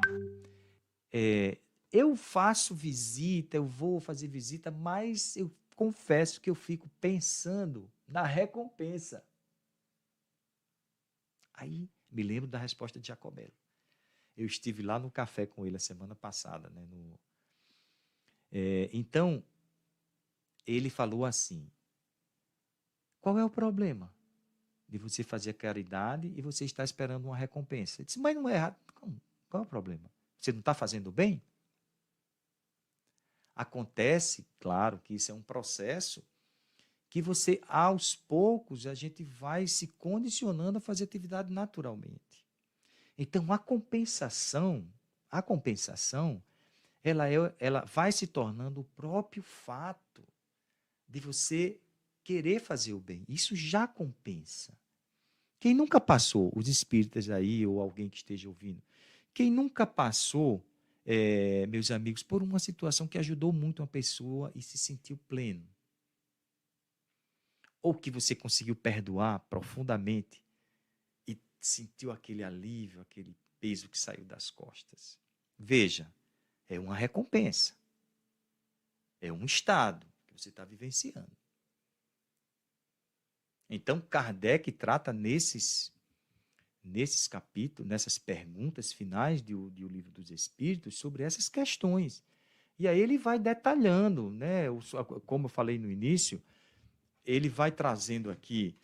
Eu faço visita, eu vou fazer visita, mas eu confesso que eu fico pensando na recompensa. Aí me lembro da resposta de Jacobelo. Eu estive lá no café com ele a semana passada. Né, então, ele falou assim, qual é o problema de você fazer caridade e você está esperando uma recompensa? Eu disse, mas não é errado. Qual é o problema? Você não está fazendo bem? Acontece, claro, que isso é um processo que você, aos poucos, a gente vai se condicionando a fazer atividade naturalmente. Então, a compensação, ela vai se tornando o próprio fato de você querer fazer o bem. Isso já compensa. Quem nunca passou, os espíritas aí, ou alguém que esteja ouvindo, quem nunca passou, meus amigos, por uma situação que ajudou muito uma pessoa e se sentiu pleno? Ou que você conseguiu perdoar profundamente e sentiu aquele alívio, aquele peso que saiu das costas? Veja, é uma recompensa. É um estado que você está vivenciando. Então, Kardec trata nesses nesses capítulos, nessas perguntas finais do Livro dos Espíritos, sobre essas questões. E aí ele vai detalhando, né? Como eu falei no início, ele vai trazendo aqui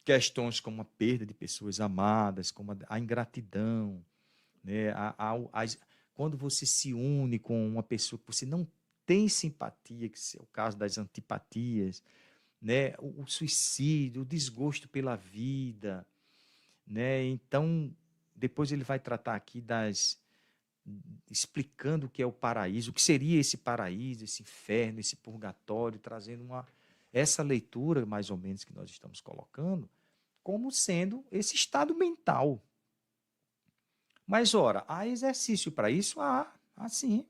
questões como a perda de pessoas amadas, como a ingratidão, né? Quando você se une com uma pessoa que você não tem simpatia, que é o caso das antipatias, né? O suicídio, o desgosto pela vida, né? Então, depois ele vai tratar aqui explicando o que é o paraíso, o que seria esse paraíso, esse inferno, esse purgatório, trazendo essa leitura, mais ou menos, que nós estamos colocando, como sendo esse estado mental. Mas, ora, há exercício para isso? Sim,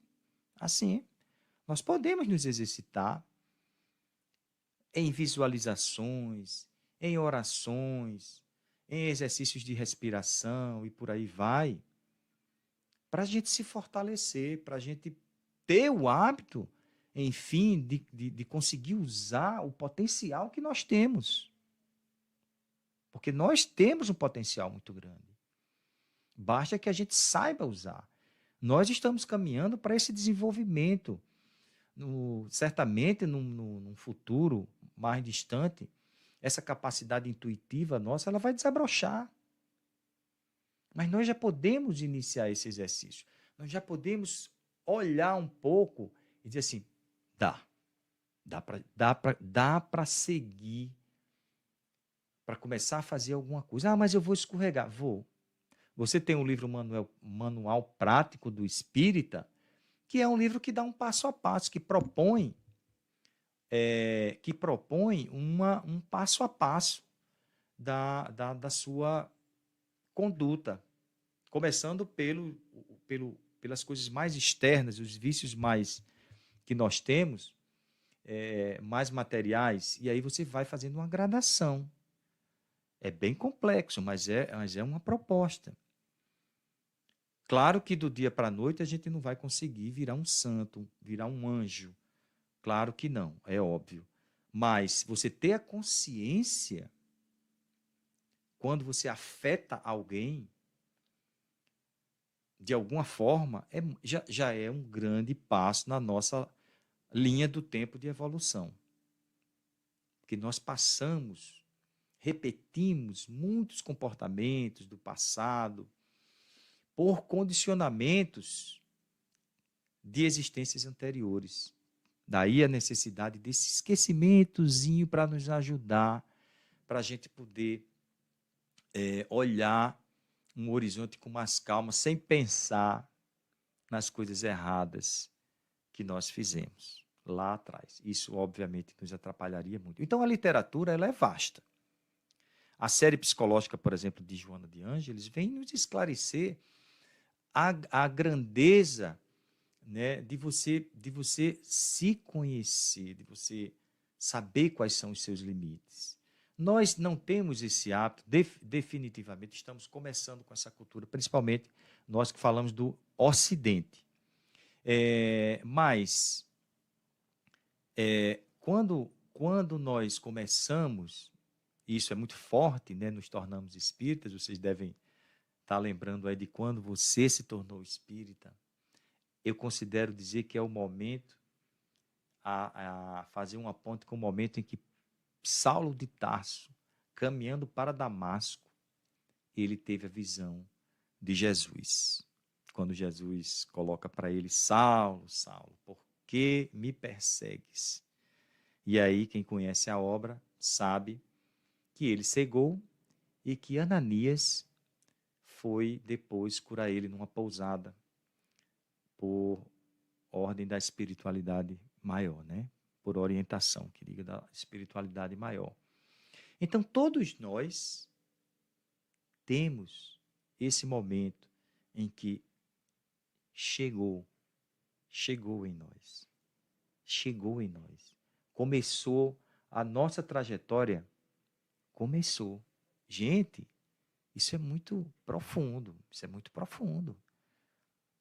assim. Nós podemos nos exercitar em visualizações, em orações, em exercícios de respiração e por aí vai, para a gente se fortalecer, para a gente ter o hábito, enfim, de conseguir usar o potencial que nós temos. Porque nós temos um potencial muito grande. Basta que a gente saiba usar. Nós estamos caminhando para esse desenvolvimento. Certamente, num futuro mais distante, essa capacidade intuitiva nossa ela vai desabrochar. Mas nós já podemos iniciar esse exercício. Nós já podemos olhar um pouco e dizer assim, dá para seguir, para começar a fazer alguma coisa. Mas eu vou escorregar. Vou. Você tem um livro Manual Prático do Espírita, que é um livro que dá um passo a passo, que propõe um passo a passo da sua conduta, começando pelas coisas mais externas, os vícios mais que nós temos, mais materiais, e aí você vai fazendo uma gradação. É bem complexo, mas é uma proposta. Claro que do dia para a noite a gente não vai conseguir virar um santo, virar um anjo. Claro que não, é óbvio. Mas você ter a consciência, quando você afeta alguém, de alguma forma, já é um grande passo na nossa linha do tempo de evolução. Porque nós repetimos muitos comportamentos do passado por condicionamentos de existências anteriores. Daí a necessidade desse esquecimentozinho para nos ajudar, para a gente poder olhar um horizonte com mais calma, sem pensar nas coisas erradas que nós fizemos lá atrás. Isso, obviamente, nos atrapalharia muito. Então, a literatura ela é vasta. A série psicológica, por exemplo, de Joana de Ângeles, vem nos esclarecer a grandeza, né, de você se conhecer, de você saber quais são os seus limites. Nós não temos esse hábito, definitivamente estamos começando com essa cultura, principalmente nós que falamos do Ocidente. Mas quando nós começamos, isso é muito forte, né, nos tornamos espíritas, vocês devem estar lembrando aí de quando você se tornou espírita. Eu considero dizer que é o momento a fazer uma ponte com o momento em que Saulo de Tarso, caminhando para Damasco, ele teve a visão de Jesus. Quando Jesus coloca para ele, Saulo, Saulo, por que me persegues? E aí, quem conhece a obra sabe que ele cegou e que Ananias foi depois curar ele numa pousada por ordem da espiritualidade maior, né? Por orientação, que diga da espiritualidade maior. Então, todos nós temos esse momento em que chegou em nós. Chegou em nós. Começou a nossa trajetória. Começou. Gente, isso é muito profundo. Isso é muito profundo.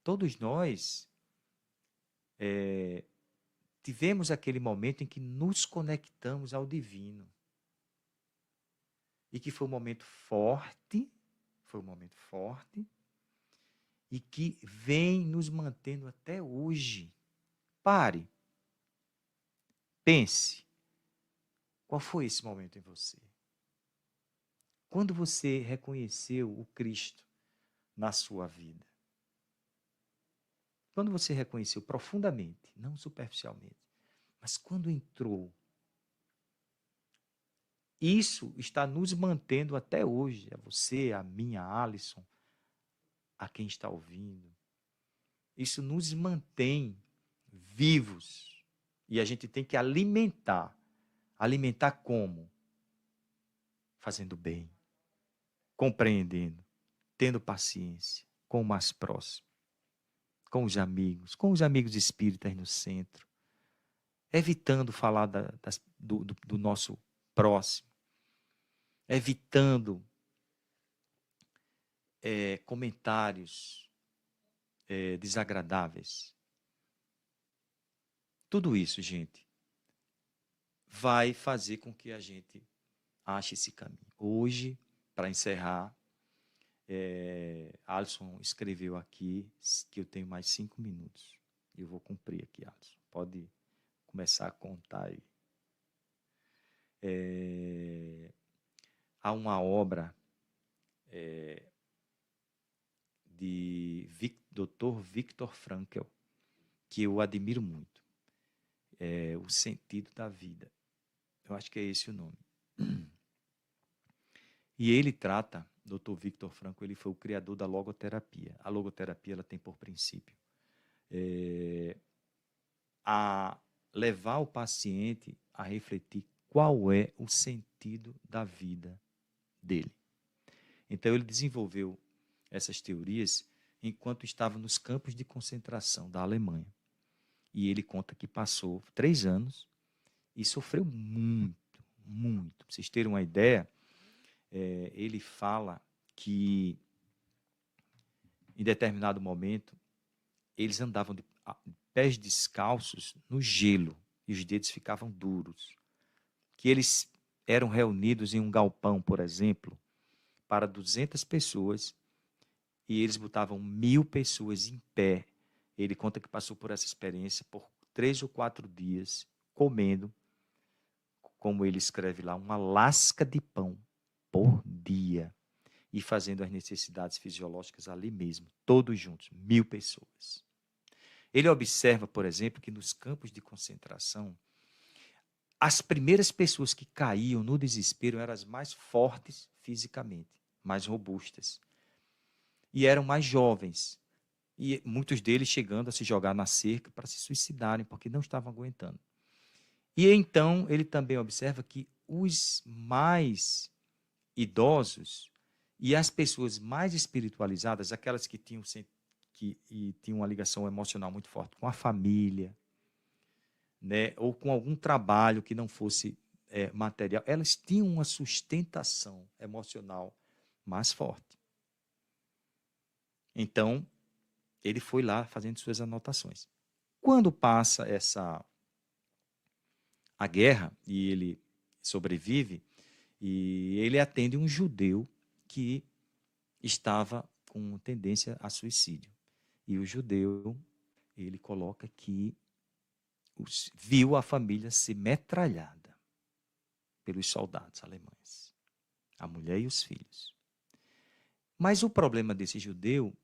Todos nós tivemos aquele momento em que nos conectamos ao divino. E que foi um momento forte, foi um momento forte e que vem nos mantendo até hoje. Pare, pense, qual foi esse momento em você? Quando você reconheceu o Cristo na sua vida? Quando você reconheceu profundamente, não superficialmente, mas quando entrou, isso está nos mantendo até hoje, a você, a mim, a Alisson, a quem está ouvindo. Isso nos mantém vivos e a gente tem que alimentar. Alimentar como? Fazendo bem, compreendendo, tendo paciência com o mais próximo, com os amigos espíritas no centro, evitando falar do nosso próximo, evitando comentários desagradáveis. Tudo isso, gente, vai fazer com que a gente ache esse caminho. Hoje, para encerrar, Alisson escreveu aqui que eu tenho mais 5 minutos. Eu vou cumprir aqui, Alisson. Pode começar a contar aí. Há uma obra de Dr. Viktor Frankl, que eu admiro muito. O Sentido da Vida. Eu acho que é esse o nome. E ele trata, Dr. Viktor Frankl, ele foi o criador da logoterapia. A logoterapia ela tem por princípio a levar o paciente a refletir qual é o sentido da vida dele. Então ele desenvolveu essas teorias enquanto estava nos campos de concentração da Alemanha. E ele conta que passou 3 anos e sofreu muito, muito. Para vocês terem uma ideia, ele fala que em determinado momento eles andavam de pés descalços no gelo e os dedos ficavam duros. Que eles eram reunidos em um galpão, por exemplo, para 200 pessoas e eles botavam 1.000 pessoas em pé. Ele conta que passou por essa experiência por 3 ou 4 dias, comendo, como ele escreve lá, uma lasca de pão por dia e fazendo as necessidades fisiológicas ali mesmo, todos juntos, 1.000 pessoas. Ele observa, por exemplo, que nos campos de concentração, as primeiras pessoas que caíam no desespero eram as mais fortes fisicamente, mais robustas. E eram mais jovens. E muitos deles chegando a se jogar na cerca para se suicidarem, porque não estavam aguentando. E então ele também observa que os mais idosos e as pessoas mais espiritualizadas, aquelas que tinham uma ligação emocional muito forte com a família, né, ou com algum trabalho que não fosse material, elas tinham uma sustentação emocional mais forte. Então, ele foi lá fazendo suas anotações. Quando passa a guerra e ele sobrevive, e ele atende um judeu que estava com tendência a suicídio. E o judeu, ele coloca que viu a família ser metralhada pelos soldados alemães, a mulher e os filhos. Mas o problema desse judeu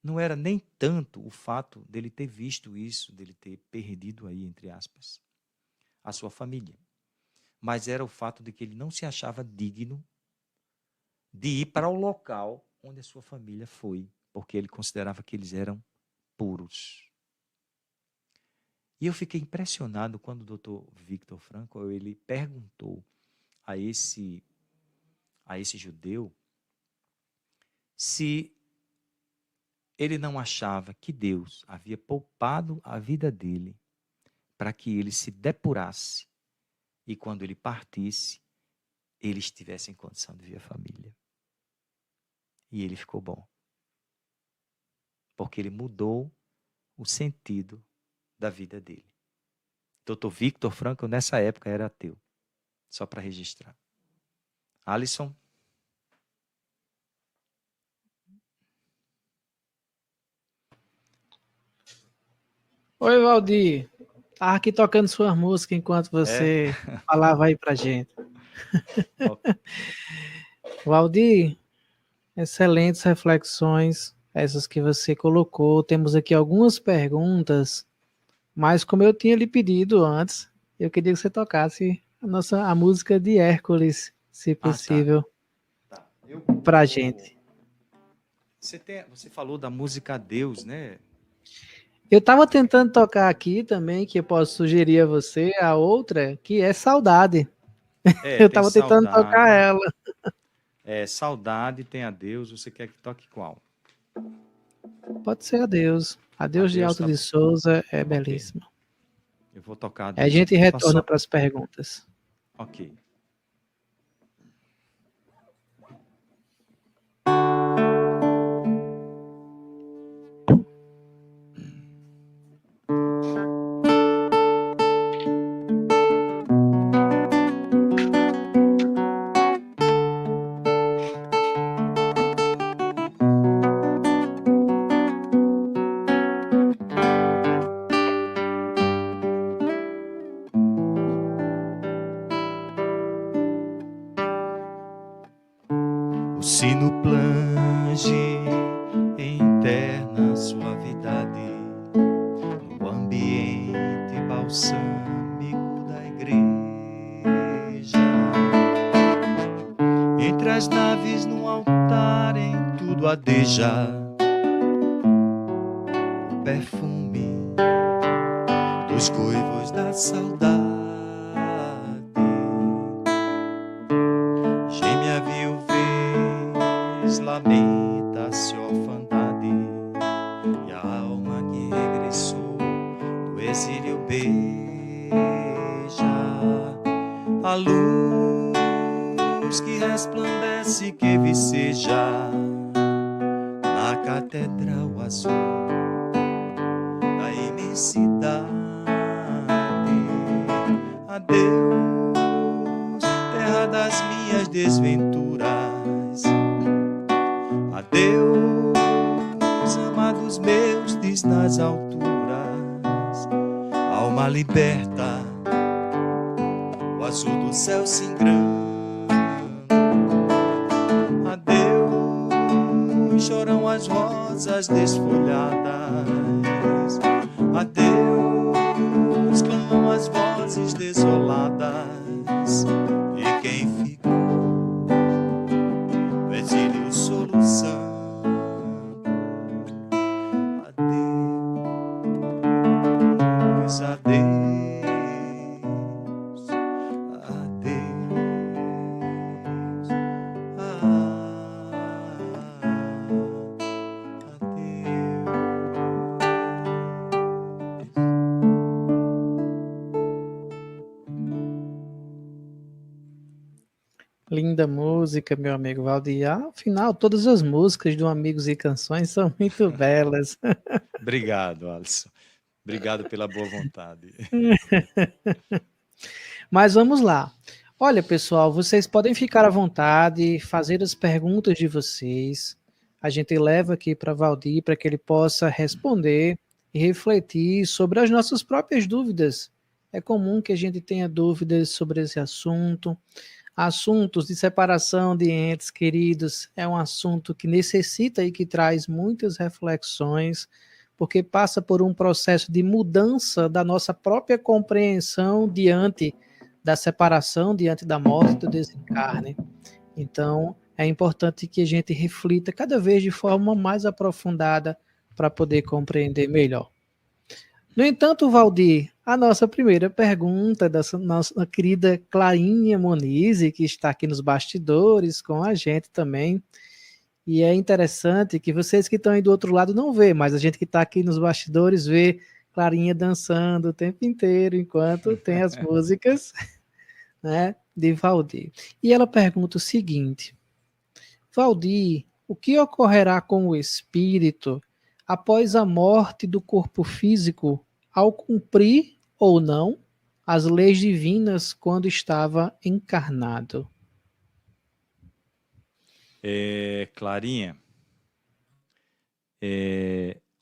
não era nem tanto o fato dele ter visto isso, dele ter perdido aí, entre aspas, a sua família. Mas era o fato de que ele não se achava digno de ir para o local onde a sua família foi, porque ele considerava que eles eram puros. E eu fiquei impressionado quando o Dr. Viktor Frankl ele perguntou a esse judeu se ele não achava que Deus havia poupado a vida dele para que ele se depurasse e quando ele partisse, ele estivesse em condição de ver a família. E ele ficou bom. Porque ele mudou o sentido da vida dele. Dr. Viktor Frankl, nessa época, era ateu. Só para registrar. Alisson? Oi, Valdir. Tava aqui tocando sua música enquanto É? você falava aí pra gente. Ó, Valdir, excelentes reflexões, essas que você colocou. Temos aqui algumas perguntas, mas como eu tinha lhe pedido antes, eu queria que você tocasse a música de Hércules, se tá. possível, Tá. Eu pra vou. gente. Você falou da música Deus, né? Eu estava tentando tocar aqui também, que eu posso sugerir a você, a outra, que é Saudade. É, Eu tem estava tentando tocar saudade. ela. É, saudade tem a Deus. Você quer que toque qual? Pode ser Adeus. A Adeus de Deus Alto tá. de Souza é Ok. belíssima. Eu vou tocar a Aí a Deus gente então. Tá retorna só. para as perguntas. Ok. O sino plange em terna suavidade no ambiente balsâmico da igreja. Entre as naves no altar em tudo adeja o perfume dos coivos da saudade. Geme a viuvez, lamenta-se a orfandade, e a alma que regressou do exílio beija a luz que resplandece, que viceja na catedral azul da imensidade. Adeus, terra das minhas desventuras. Adeus, amados meus, diz nas alturas. Alma liberta, o azul do céu se engrana. Adeus, choram as rosas desfolhadas. Adeus, clamam as vozes desoladas. E quem ficou no exílio soluçando. Adeus, adeus, adeus, adeus. Linda música, meu amigo Valdir. Afinal, todas as músicas do Amigos e Canções são muito belas. Obrigado, Alisson. Obrigado pela boa vontade. Mas vamos lá. Olha, pessoal, vocês podem ficar à vontade, fazer as perguntas de vocês. A gente leva aqui para Valdir para que ele possa responder e refletir sobre as nossas próprias dúvidas. É comum que a gente tenha dúvidas sobre esse assunto. Assuntos de separação de entes queridos é um assunto que necessita e que traz muitas reflexões, porque passa por um processo de mudança da nossa própria compreensão diante da separação, diante da morte, do desencarne. Então, é importante que a gente reflita cada vez de forma mais aprofundada para poder compreender melhor. No entanto, Valdir, a nossa primeira pergunta é da nossa querida Clarinha Moniz, que está aqui nos bastidores com a gente também. E é interessante que vocês que estão aí do outro lado não vê, mas a gente que está aqui nos bastidores vê Clarinha dançando o tempo inteiro enquanto tem as músicas, né, de Valdir. E ela pergunta o seguinte: Valdir, o que ocorrerá com o espírito após a morte do corpo físico, ao cumprir ou não as leis divinas quando estava encarnado? Clarinha,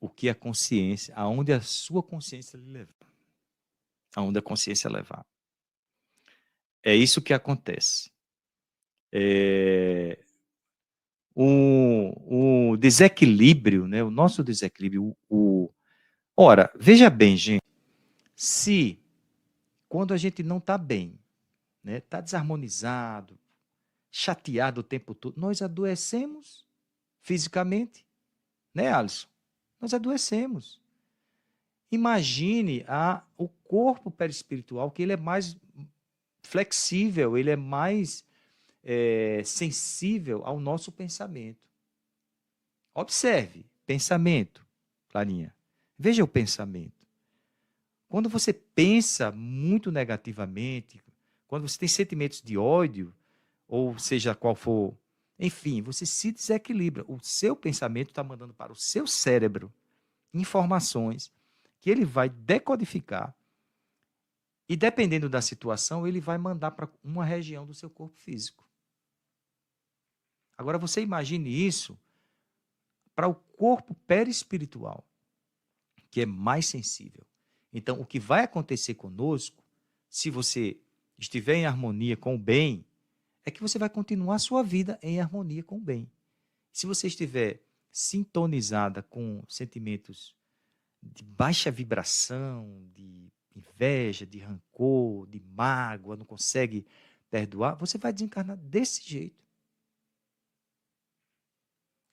o que a consciência, aonde a sua consciência lhe levar. Aonde a consciência levar. É isso que acontece. O desequilíbrio, né? O nosso desequilíbrio. Ora, veja bem, gente, se quando a gente não está bem, né? Está desarmonizado, chateado o tempo todo, nós adoecemos fisicamente, né, Alisson? Nós adoecemos. Imagine o corpo perispiritual, que ele é mais flexível, ele é mais sensível ao nosso pensamento. Observe, pensamento, Clarinha. Veja o pensamento. Quando você pensa muito negativamente, quando você tem sentimentos de ódio, ou seja qual for, enfim, você se desequilibra. O seu pensamento está mandando para o seu cérebro informações que ele vai decodificar e, dependendo da situação, ele vai mandar para uma região do seu corpo físico. Agora, você imagine isso para o corpo perispiritual, que é mais sensível. Então, o que vai acontecer conosco, se você estiver em harmonia com o bem, é que você vai continuar a sua vida em harmonia com o bem. Se você estiver sintonizada com sentimentos de baixa vibração, de inveja, de rancor, de mágoa, não consegue perdoar, você vai desencarnar desse jeito.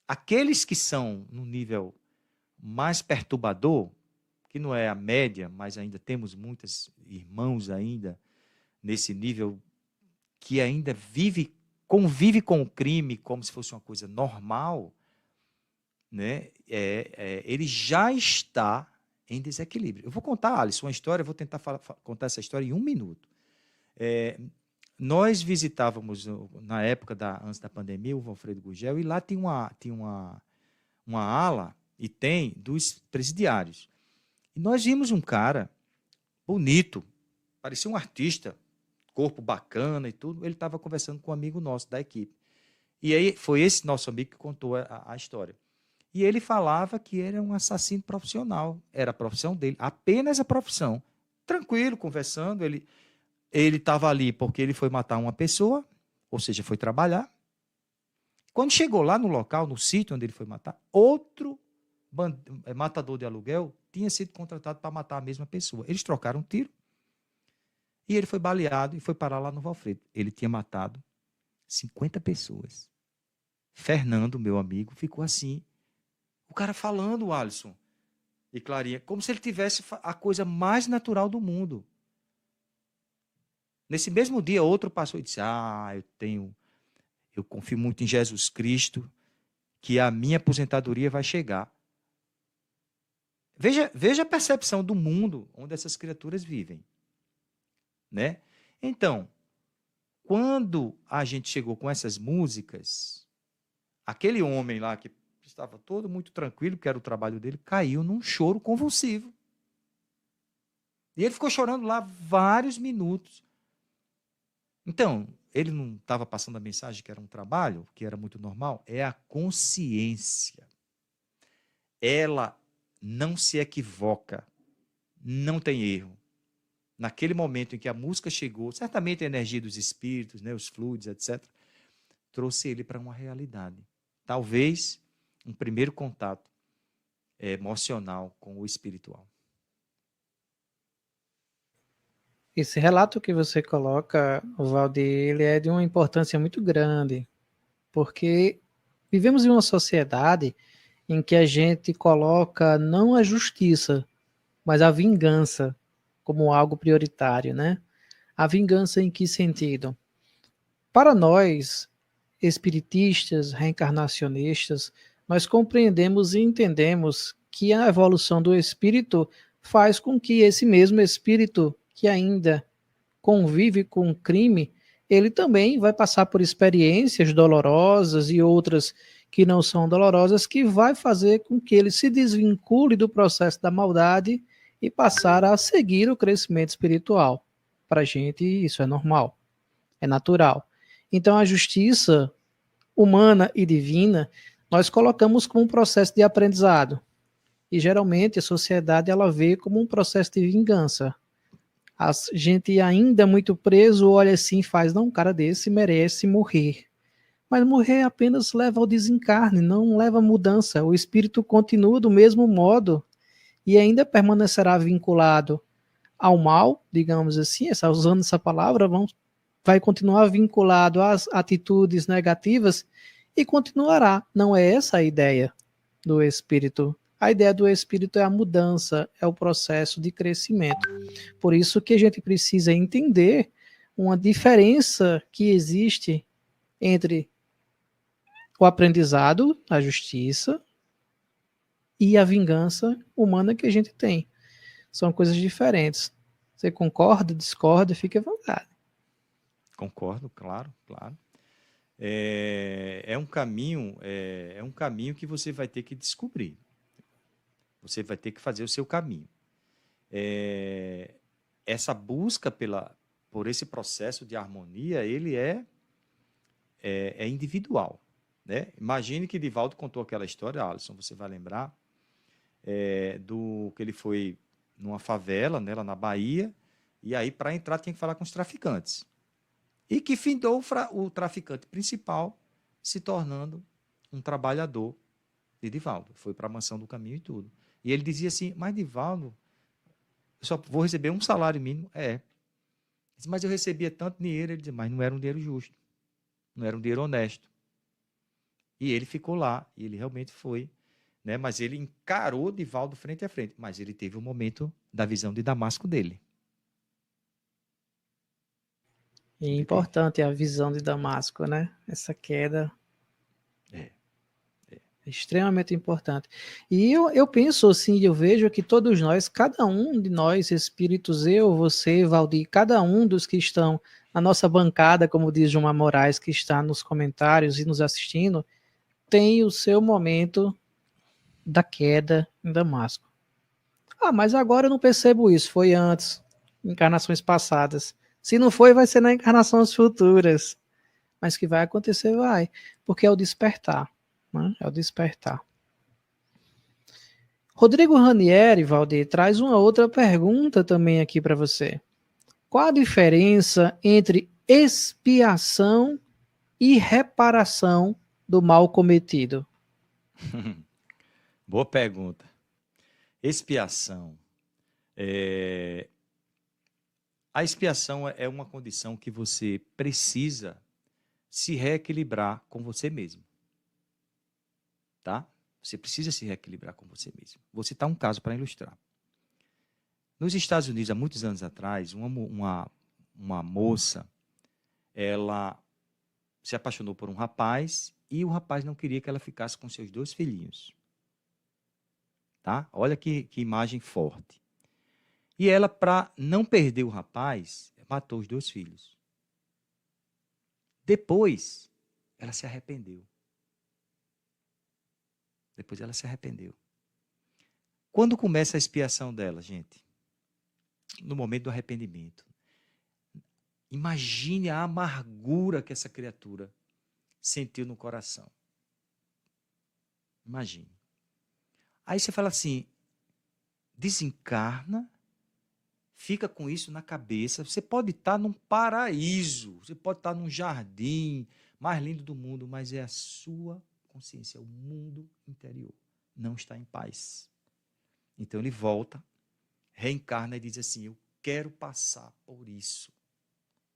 Aqueles que são no nível mais perturbador, que não é a média, mas ainda temos muitos irmãos ainda nesse nível que ainda convive com o crime como se fosse uma coisa normal, né? Ele já está em desequilíbrio. Eu vou contar, Alisson, uma história, vou tentar contar essa história em 1 minuto. Nós visitávamos, na época antes da pandemia, o Valfredo Gurgel, e lá tinha uma ala, e tem, dos presidiários. E nós vimos um cara bonito, parecia um artista, corpo bacana e tudo. Ele estava conversando com um amigo nosso da equipe. E aí foi esse nosso amigo que contou a história. E ele falava que era um assassino profissional. Era a profissão dele, apenas a profissão. Tranquilo, conversando. Ele estava ali porque ele foi matar uma pessoa, ou seja, foi trabalhar. Quando chegou lá no local, no sítio onde ele foi matar, outro matador de aluguel tinha sido contratado para matar a mesma pessoa. Eles trocaram um tiro e ele foi baleado e foi parar lá no Valfredo. Ele tinha matado 50 pessoas. Fernando, meu amigo, ficou assim. O cara falando, Alisson e Clarinha, como se ele tivesse a coisa mais natural do mundo. Nesse mesmo dia, outro passou e disse, eu confio muito em Jesus Cristo, que a minha aposentadoria vai chegar. Veja a percepção do mundo onde essas criaturas vivem. Né? Então, quando a gente chegou com essas músicas, aquele homem lá que estava todo muito tranquilo, que era o trabalho dele, caiu num choro convulsivo. E ele ficou chorando lá vários minutos. Então, ele não estava passando a mensagem que era um trabalho, que era muito normal, é a consciência. Ela não se equivoca, não tem erro. Naquele momento em que a música chegou, certamente a energia dos espíritos, né, os fluidos, etc., trouxe ele para uma realidade. Talvez um primeiro contato emocional com o espiritual. Esse relato que você coloca, Valdir, ele é de uma importância muito grande, porque vivemos em uma sociedade em que a gente coloca não a justiça, mas a vingança como algo prioritário, né? A vingança em que sentido? Para nós, espiritistas, reencarnacionistas, nós compreendemos e entendemos que a evolução do espírito faz com que esse mesmo espírito que ainda convive com o crime, ele também vai passar por experiências dolorosas e outras que não são dolorosas, que vai fazer com que ele se desvincule do processo da maldade e passar a seguir o crescimento espiritual. Para a gente, isso é normal, é natural. Então, a justiça humana e divina, nós colocamos como um processo de aprendizado. E geralmente a sociedade ela vê como um processo de vingança. A gente ainda muito preso olha assim e faz, não, um cara desse merece morrer. Mas morrer apenas leva ao desencarne, não leva a mudança. O espírito continua do mesmo modo e ainda permanecerá vinculado ao mal, digamos assim, usando essa palavra, vai continuar vinculado às atitudes negativas e continuará. Não é essa a ideia do espírito. A ideia do espírito é a mudança, é o processo de crescimento. Por isso que a gente precisa entender uma diferença que existe entre o aprendizado, a justiça e a vingança humana que a gente tem. São coisas diferentes. Você concorda, discorda, fique à vontade. Concordo, claro, claro. É um caminho que você vai ter que descobrir. Você vai ter que fazer o seu caminho. Essa busca por esse processo de harmonia, ele é individual, né? Imagine que Divaldo contou aquela história, Alisson, você vai lembrar, do que ele foi numa favela, né, lá na Bahia, e aí para entrar tinha que falar com os traficantes. E que findou o traficante principal se tornando um trabalhador de Divaldo. Foi para a mansão do caminho e tudo. E ele dizia assim, mas Divaldo, eu só vou receber um salário mínimo? Mas eu recebia tanto dinheiro. Ele dizia, mas não era um dinheiro justo. Não era um dinheiro honesto. E ele ficou lá, e ele realmente foi, né? Mas ele encarou Divaldo frente a frente. Mas ele teve um momento da visão de Damasco dele. E é importante a visão de Damasco, né? Essa queda é extremamente importante. E eu penso assim, eu vejo que todos nós, cada um de nós, espíritos, eu, você, Valdir, cada um dos que estão na nossa bancada, como diz João Moraes, que está nos comentários e nos assistindo, tem o seu momento da queda em Damasco. Ah, mas agora eu não percebo isso, foi antes, encarnações passadas. Se não foi, vai ser nas encarnações futuras. Mas que vai acontecer, vai. Porque é o despertar. Né? É o despertar. Rodrigo Ranieri, Valdir, traz uma outra pergunta também aqui para você. Qual a diferença entre expiação e reparação do mal cometido? Boa pergunta. Expiação. A expiação é uma condição que você precisa se reequilibrar com você mesmo. Tá? Você precisa se reequilibrar com você mesmo. Vou citar um caso para ilustrar. Nos Estados Unidos, há muitos anos atrás, uma moça, ela se apaixonou por um rapaz e o rapaz não queria que ela ficasse com seus 2 filhinhos. Tá? Olha que imagem forte. E ela, para não perder o rapaz, matou os 2 filhos. Depois, ela se arrependeu. Quando começa a expiação dela, gente? No momento do arrependimento. Imagine a amargura que essa criatura sentiu no coração. Imagine. Aí você fala assim, desencarna, fica com isso na cabeça. Você pode estar num paraíso, você pode estar num jardim mais lindo do mundo, mas é a sua consciência, o mundo interior não está em paz. Então ele volta, reencarna e diz assim, eu quero passar por isso,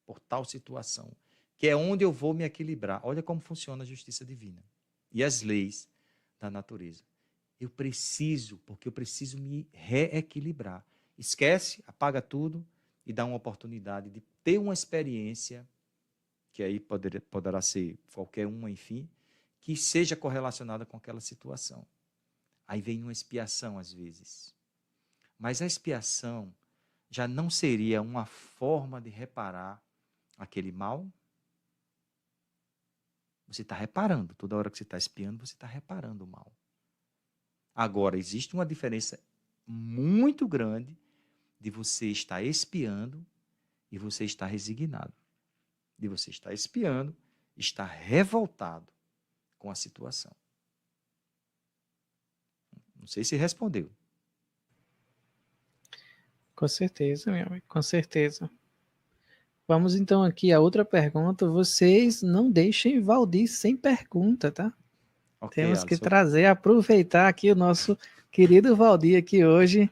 por tal situação, que é onde eu vou me equilibrar. Olha como funciona a justiça divina e as leis da natureza. Porque eu preciso me reequilibrar. Esquece, apaga tudo e dá uma oportunidade de ter uma experiência, que aí poderá ser qualquer uma, enfim, que seja correlacionada com aquela situação. Aí vem uma expiação, às vezes. Mas a expiação já não seria uma forma de reparar aquele mal? Você está reparando. Toda hora que você está expiando, você está reparando o mal. Agora, existe uma diferença muito grande de você estar expiando e você estar resignado. De você estar expiando, estar revoltado com a situação. Não sei se respondeu. Com certeza, meu amigo, com certeza. Vamos então aqui a outra pergunta. Vocês não deixem Valdir sem pergunta, tá? Ok, Temos que Alisson. trazer, aproveitar aqui o nosso querido Valdir aqui hoje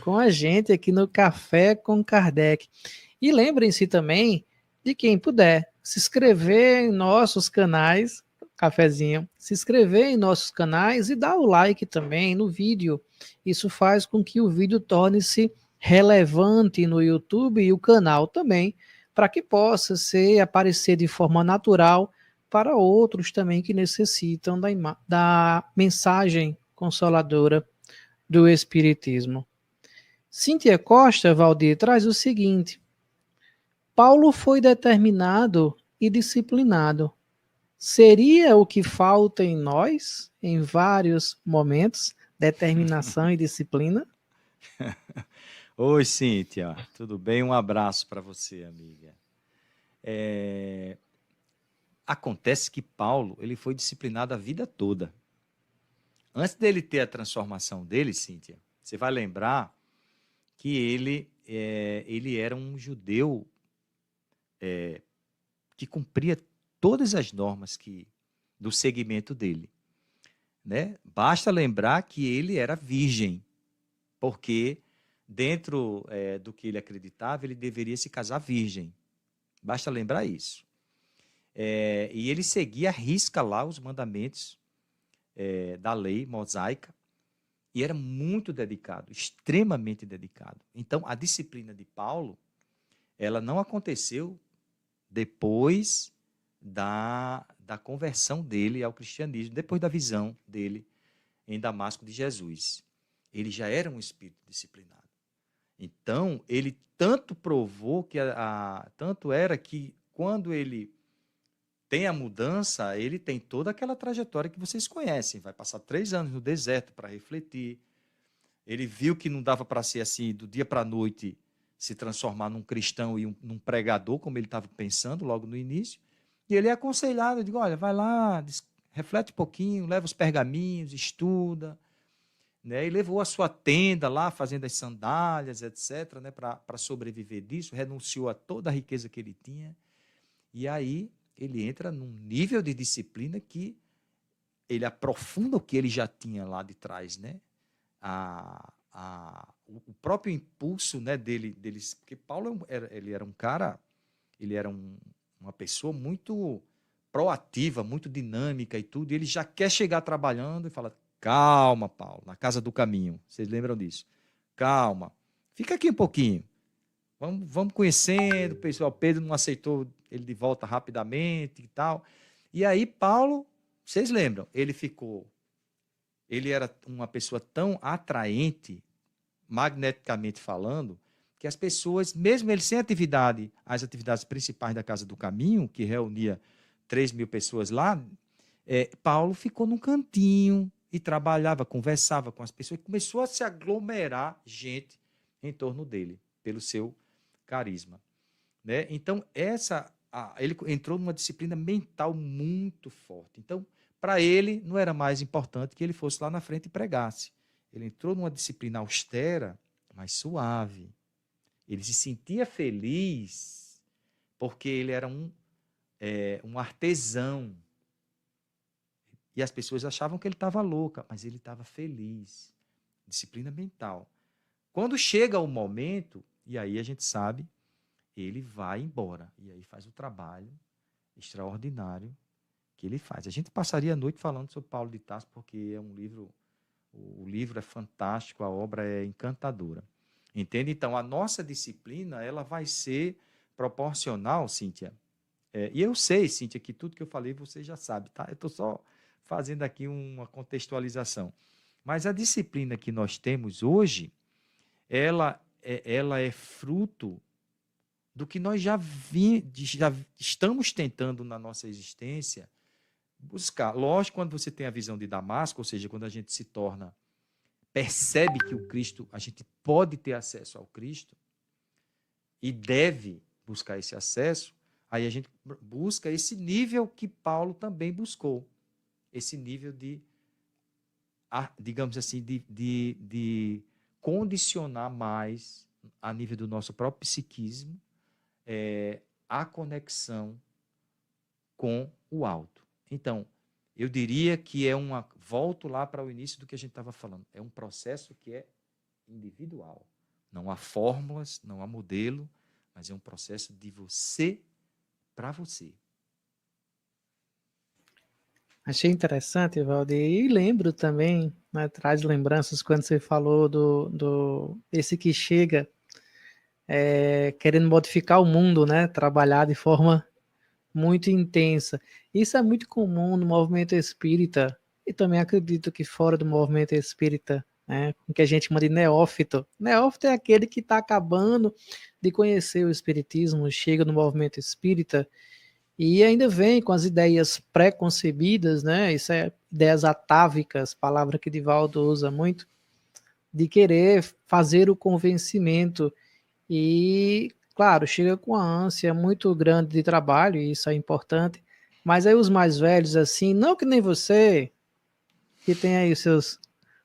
com a gente aqui no Café com Kardec. E lembrem-se também de quem puder se inscrever em nossos canais, cafezinho, se inscrever em nossos canais e dar o like também no vídeo. Isso faz com que o vídeo torne-se relevante no YouTube e o canal também, para que possa aparecer de forma natural para outros também que necessitam da mensagem consoladora do Espiritismo. Cíntia Costa, Valdir, traz o seguinte: Paulo foi determinado e disciplinado. Seria o que falta em nós, em vários momentos, determinação e disciplina? Oi, Cíntia. Tudo bem? Um abraço para você, amiga. Acontece que Paulo ele foi disciplinado a vida toda. Antes dele ter a transformação dele, Cíntia, você vai lembrar que ele era um judeu que cumpria todas as normas do segmento dele, né? Basta lembrar que ele era virgem, porque dentro do que ele acreditava, ele deveria se casar virgem. Basta lembrar isso. E ele seguia à risca lá os mandamentos da lei mosaica e era muito dedicado, extremamente dedicado. Então, a disciplina de Paulo, ela não aconteceu depois da conversão dele ao cristianismo, depois da visão dele em Damasco de Jesus. Ele já era um espírito disciplinado. Então, ele tanto provou que tanto era que quando ele tem a mudança, ele tem toda aquela trajetória que vocês conhecem. Vai passar 3 anos no deserto para refletir. Ele viu que não dava para ser assim, do dia para a noite, se transformar num cristão e num pregador, como ele estava pensando logo no início. E ele é aconselhado, eu digo, olha, vai lá, reflete um pouquinho, leva os pergaminhos, estuda. Né? E levou a sua tenda lá, fazendo as sandálias, etc., né? Para sobreviver disso, renunciou a toda a riqueza que ele tinha. E aí ele entra num nível de disciplina que ele aprofunda o que ele já tinha lá de trás, né? O próprio impulso, né, deles, porque Paulo ele era um cara, ele era uma pessoa muito proativa, muito dinâmica e tudo, e ele já quer chegar trabalhando e fala, calma, Paulo, na casa do caminho, vocês lembram disso? Calma, fica aqui um pouquinho, vamos conhecendo, o pessoal, Pedro não aceitou ele de volta rapidamente e tal, e aí Paulo, vocês lembram, ele era uma pessoa tão atraente, magneticamente falando, que as pessoas, mesmo ele sem atividade, as atividades principais da Casa do Caminho, que reunia 3.000 pessoas lá, Paulo ficou num cantinho e trabalhava, conversava com as pessoas, e começou a se aglomerar gente em torno dele, pelo seu carisma. Né? Então, ele entrou numa disciplina mental muito forte. Então, para ele, não era mais importante que ele fosse lá na frente e pregasse. Ele entrou numa disciplina austera, mas suave. Ele se sentia feliz porque ele era um artesão. E as pessoas achavam que ele estava louca, mas ele estava feliz. Disciplina mental. Quando chega o momento, e aí a gente sabe, ele vai embora. E aí faz o trabalho extraordinário que ele faz. A gente passaria a noite falando sobre Paulo de Tarso, porque é um livro, o livro é fantástico, a obra é encantadora. Entende? Então, a nossa disciplina, ela vai ser proporcional, Cíntia. E eu sei, Cíntia, que tudo que eu falei você já sabe, tá? Eu estou só fazendo aqui uma contextualização. Mas a disciplina que nós temos hoje, ela é fruto do que nós já estamos tentando na nossa existência buscar. Lógico, quando você tem a visão de Damasco, ou seja, quando a gente percebe que o Cristo, a gente pode ter acesso ao Cristo e deve buscar esse acesso, aí a gente busca esse nível que Paulo também buscou, esse nível de digamos assim, de condicionar mais, a nível do nosso próprio psiquismo, a conexão com o alto. Então, eu diria que volto lá para o início do que a gente estava falando, é um processo que é individual. Não há fórmulas, não há modelo, mas é um processo de você para você. Achei interessante, Valdir. E lembro também, né, traz lembranças quando você falou esse que chega querendo modificar o mundo, né? Trabalhar de forma muito intensa. Isso é muito comum no movimento espírita, e também acredito que fora do movimento espírita, né, o que a gente chama de neófito. Neófito é aquele que está acabando de conhecer o espiritismo, chega no movimento espírita e ainda vem com as ideias pré-concebidas, né? Isso é ideias atávicas, palavra que Divaldo usa muito, de querer fazer o convencimento e, claro, chega com a ânsia muito grande de trabalho, e isso é importante. Mas aí os mais velhos, assim, não que nem você, que tem aí os seus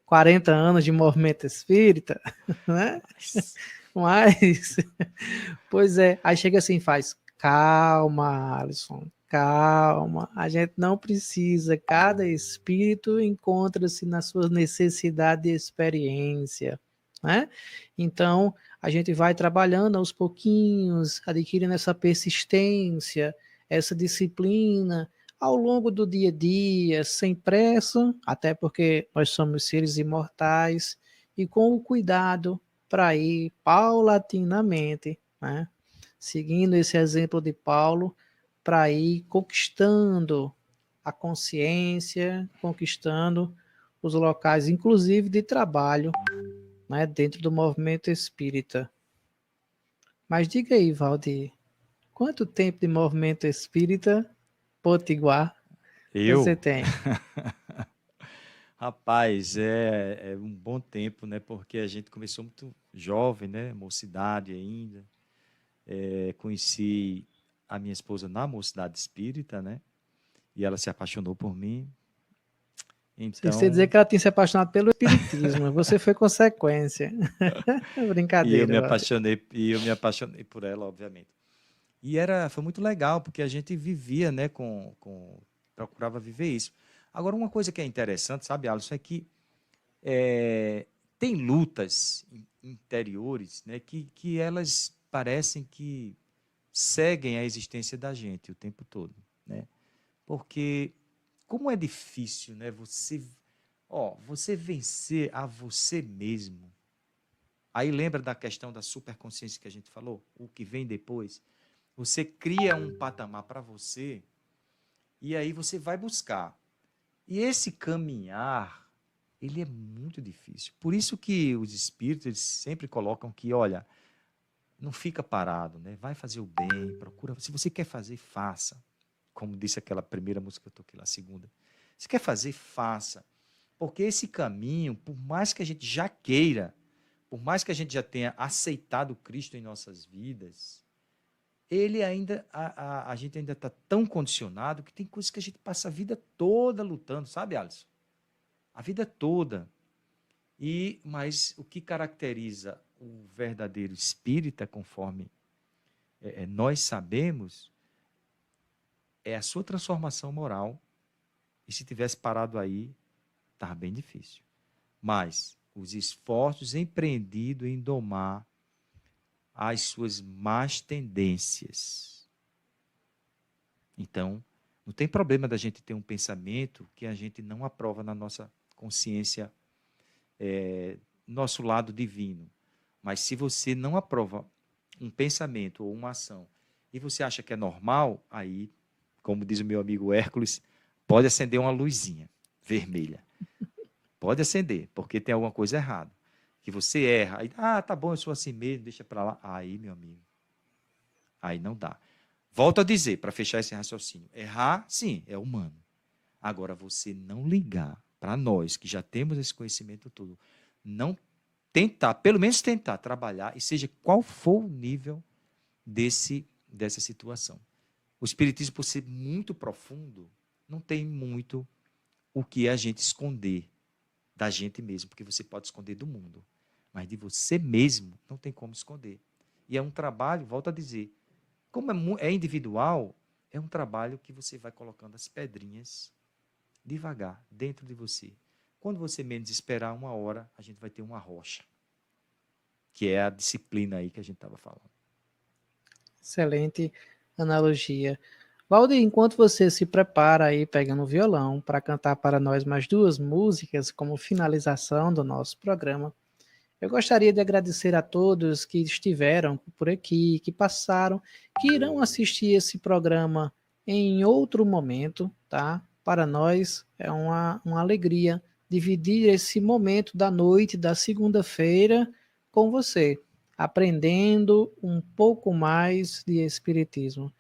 40 anos de movimento espírita, né? Mas, pois é, aí chega assim, faz, calma, Alisson, calma, a gente não precisa, cada espírito encontra-se na sua necessidade de experiência, né? Então, a gente vai trabalhando aos pouquinhos, adquirindo essa persistência, essa disciplina, ao longo do dia a dia, sem pressa, até porque nós somos seres imortais, e com o cuidado para ir paulatinamente, né? Seguindo esse exemplo de Paulo, para ir conquistando a consciência, conquistando os locais, inclusive de trabalho, né, dentro do movimento espírita. Mas diga aí, Valdir, quanto tempo de movimento espírita potiguar você Eu? tem? Rapaz, é um bom tempo, né? Porque a gente começou muito jovem, né? Mocidade ainda. Conheci a minha esposa na mocidade espírita, né? E ela se apaixonou por mim. Você dizer Então, que ela tinha se apaixonado pelo espiritismo, você foi consequência. Brincadeira, Valdir. e eu me apaixonei por ela, obviamente. E foi muito legal, porque a gente vivia, né, procurava viver isso. Agora, uma coisa que é interessante, sabe, Alisson, é que tem lutas interiores, né, que elas parecem que seguem a existência da gente o tempo todo, né? Porque como é difícil, né, você vencer a você mesmo. Aí lembra da questão da superconsciência que a gente falou? O que vem depois? Você cria um patamar para você e aí você vai buscar. E esse caminhar, ele é muito difícil. Por isso que os espíritos eles sempre colocam que, olha, não fica parado, né? Vai fazer o bem, procura. Se você quer fazer, faça. Como disse aquela primeira música que eu toquei lá, a segunda. Se quer fazer, faça. Porque esse caminho, por mais que a gente já queira, por mais que a gente já tenha aceitado Cristo em nossas vidas, ele ainda, a gente ainda está tão condicionado que tem coisas que a gente passa a vida toda lutando, sabe, Alisson? A vida toda. Mas o que caracteriza o verdadeiro espírita, conforme nós sabemos, é a sua transformação moral. E se tivesse parado aí, estava bem difícil. Mas os esforços empreendidos em domar as suas más tendências. Então, não tem problema da gente ter um pensamento que a gente não aprova na nossa consciência, nosso lado divino. Mas se você não aprova um pensamento ou uma ação e você acha que é normal, aí, como diz o meu amigo Hércules, pode acender uma luzinha vermelha. Pode acender, porque tem alguma coisa errada. Que você erra, aí, tá bom, eu sou assim mesmo, deixa para lá. Aí, meu amigo, aí não dá. Volto a dizer, para fechar esse raciocínio, errar, sim, é humano. Agora, você não ligar para nós, que já temos esse conhecimento todo, não tentar, pelo menos tentar trabalhar, e seja qual for o nível dessa situação. O Espiritismo, por ser muito profundo, não tem muito o que a gente esconder. da gente mesmo, porque você pode esconder do mundo, mas de você mesmo não tem como esconder. E é um trabalho, volto a dizer, como é individual, é um trabalho que você vai colocando as pedrinhas devagar dentro de você. Quando você menos esperar, uma hora, a gente vai ter uma rocha, que é a disciplina aí que a gente estava falando. Excelente analogia. Valdir, enquanto você se prepara aí pegando o violão para cantar para nós mais duas músicas como finalização do nosso programa, eu gostaria de agradecer a todos que estiveram por aqui, que passaram, que irão assistir esse programa em outro momento, tá? Para nós é uma alegria dividir esse momento da noite da segunda-feira com você, aprendendo um pouco mais de Espiritismo.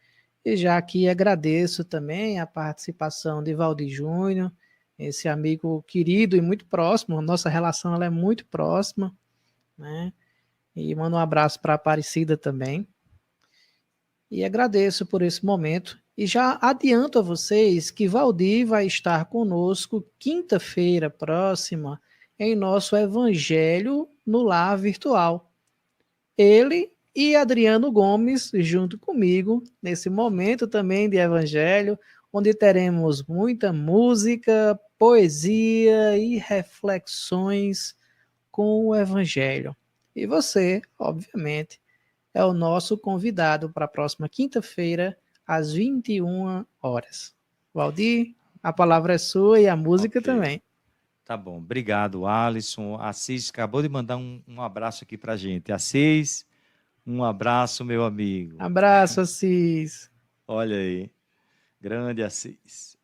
E já aqui agradeço também a participação de Valdir Júnior, esse amigo querido e muito próximo, nossa relação ela é muito próxima, né? E mando um abraço para a Aparecida também. E agradeço por esse momento. E já adianto a vocês que Valdir vai estar conosco quinta-feira próxima em nosso Evangelho no Lar Virtual. Ele e Adriano Gomes junto comigo nesse momento também de Evangelho, onde teremos muita música, poesia e reflexões com o Evangelho. E você, obviamente, é o nosso convidado para a próxima quinta-feira, às 21 horas. Valdir, a palavra é sua e a música Ok. também. Tá bom. Obrigado, Alisson. Assis acabou de mandar um abraço aqui para a gente. Assis, um abraço, meu amigo. Abraço, Assis. Olha aí. Grande Assis.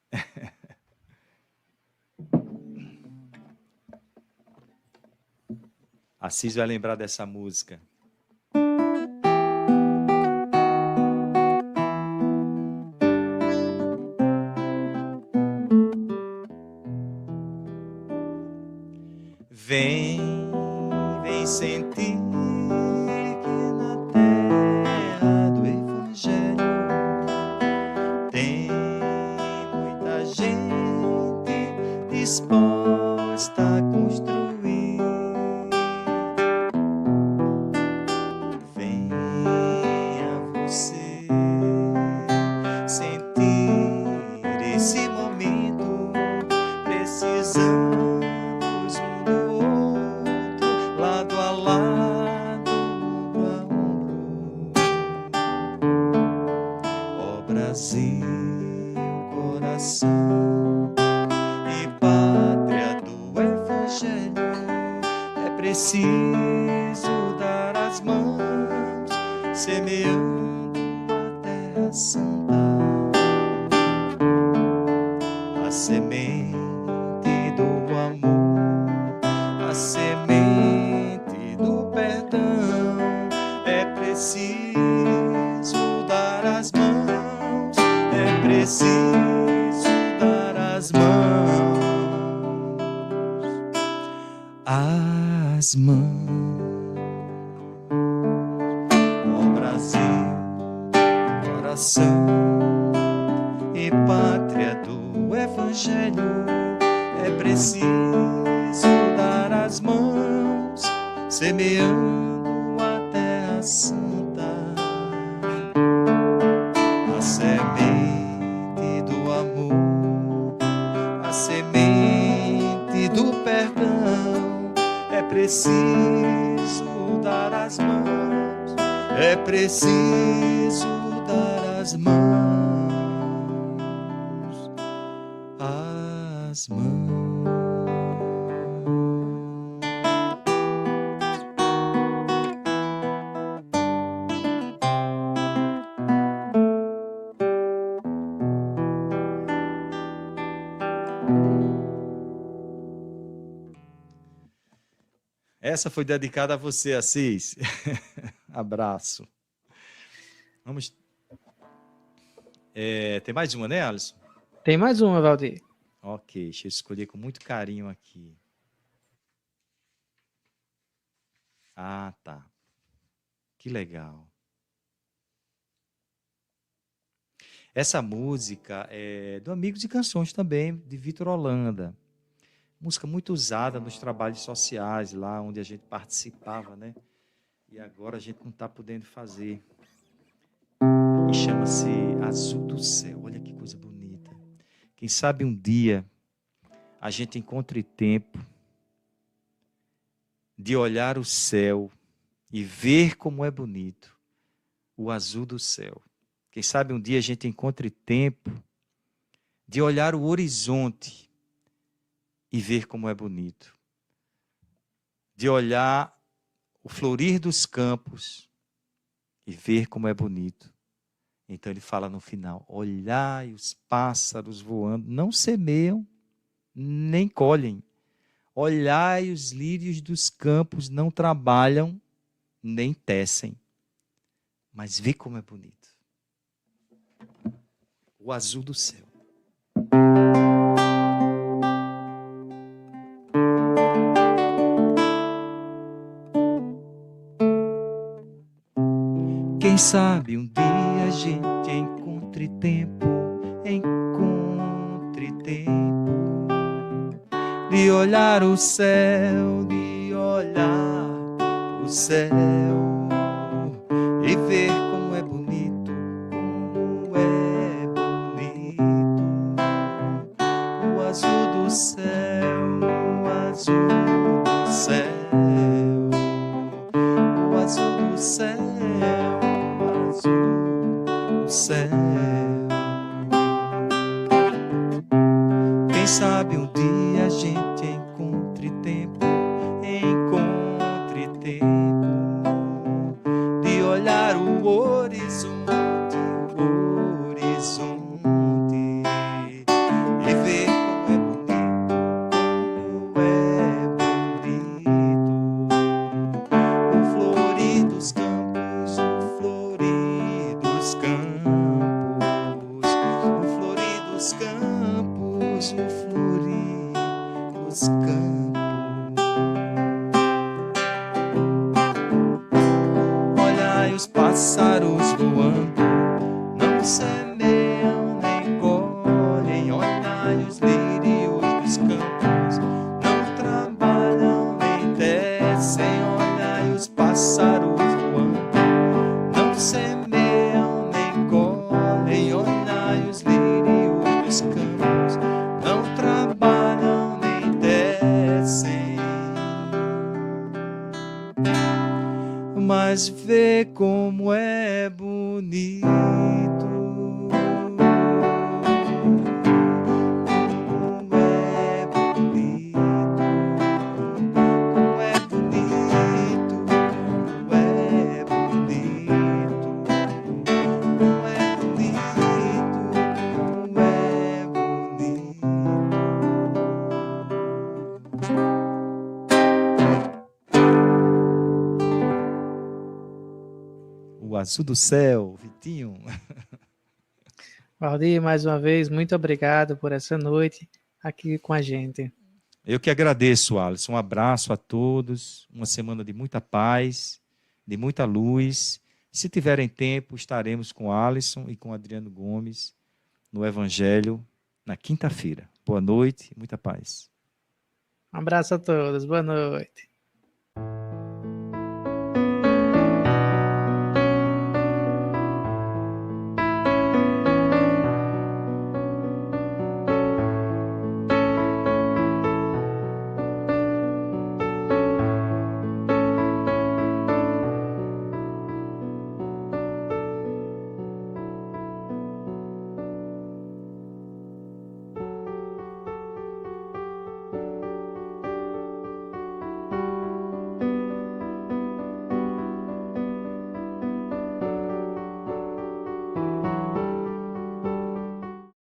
Assis vai lembrar dessa música. Vem, vem sentir que na terra do Evangelho tem muita gente disposta a construir. Venha você sentir esse momento, precisamos um do outro, lado a lado, ombro a ombro. Ó Brasil, coração e pátria do Evangelho, é preciso dar as mãos, semeando a terra santa, a semente do amor, a semente do perdão. É preciso dar as mãos, é preciso dar as mãos, as mãos. Ó Brasil, coração e pátria do Evangelho, é preciso dar as mãos, semeando a terra santa, a semente do amor, a semente do perdão. É preciso dar as mãos, é preciso dar as mãos, as mãos. Essa foi dedicada a você, Assis. Abraço. Vamos. Tem mais uma, né, Alisson? Tem mais uma, Valdir. Ok, deixa eu escolher com muito carinho aqui. Ah, tá. Que legal. Essa música é do Amigos de Canções também, de Vitor Holanda. Música muito usada nos trabalhos sociais, lá onde a gente participava, né? E agora a gente não está podendo fazer. E chama-se Azul do Céu. Olha que coisa bonita. Quem sabe um dia a gente encontre tempo de olhar o céu e ver como é bonito o azul do céu. Quem sabe um dia a gente encontre tempo de olhar o horizonte e ver como é bonito. De olhar o florir dos campos e ver como é bonito. Então ele fala no final: olhai os pássaros voando, não semeiam, nem colhem. Olhai os lírios dos campos, não trabalham, nem tecem. Mas vê como é bonito. O azul do céu. Quem sabe um dia a gente encontre tempo de olhar o céu, e ver como é bonito, o azul do céu, o azul do céu, o azul do céu, o azul do céu. Quem sabe um dia a gente encontre tempo de olhar o horizonte, e ver como é bonito, o florir dos campos, o florir dos campos, o florir dos campos, o florir dos campos. Olhai os pássaros voando, não semeiam nem colhem. Olhai os lírios dos campos, não trabalham nem tecem. Olhai os pássaros voando, não semeiam nem colhem. Olhai os lírios dos campos, não trabalham nem tecem. Mas vê como é bonito, como é bonito, como é bonito, como é bonito, como é bonito, como é bonito. O azul do céu, Vitinho. Valdir, mais uma vez, muito obrigado por essa noite aqui com a gente. Eu que agradeço, Alisson. Um abraço a todos. Uma semana de muita paz, de muita luz. Se tiverem tempo, estaremos com Alisson e com Adriano Gomes no Evangelho na quinta-feira. Boa noite, muita paz. Um abraço a todos, boa noite.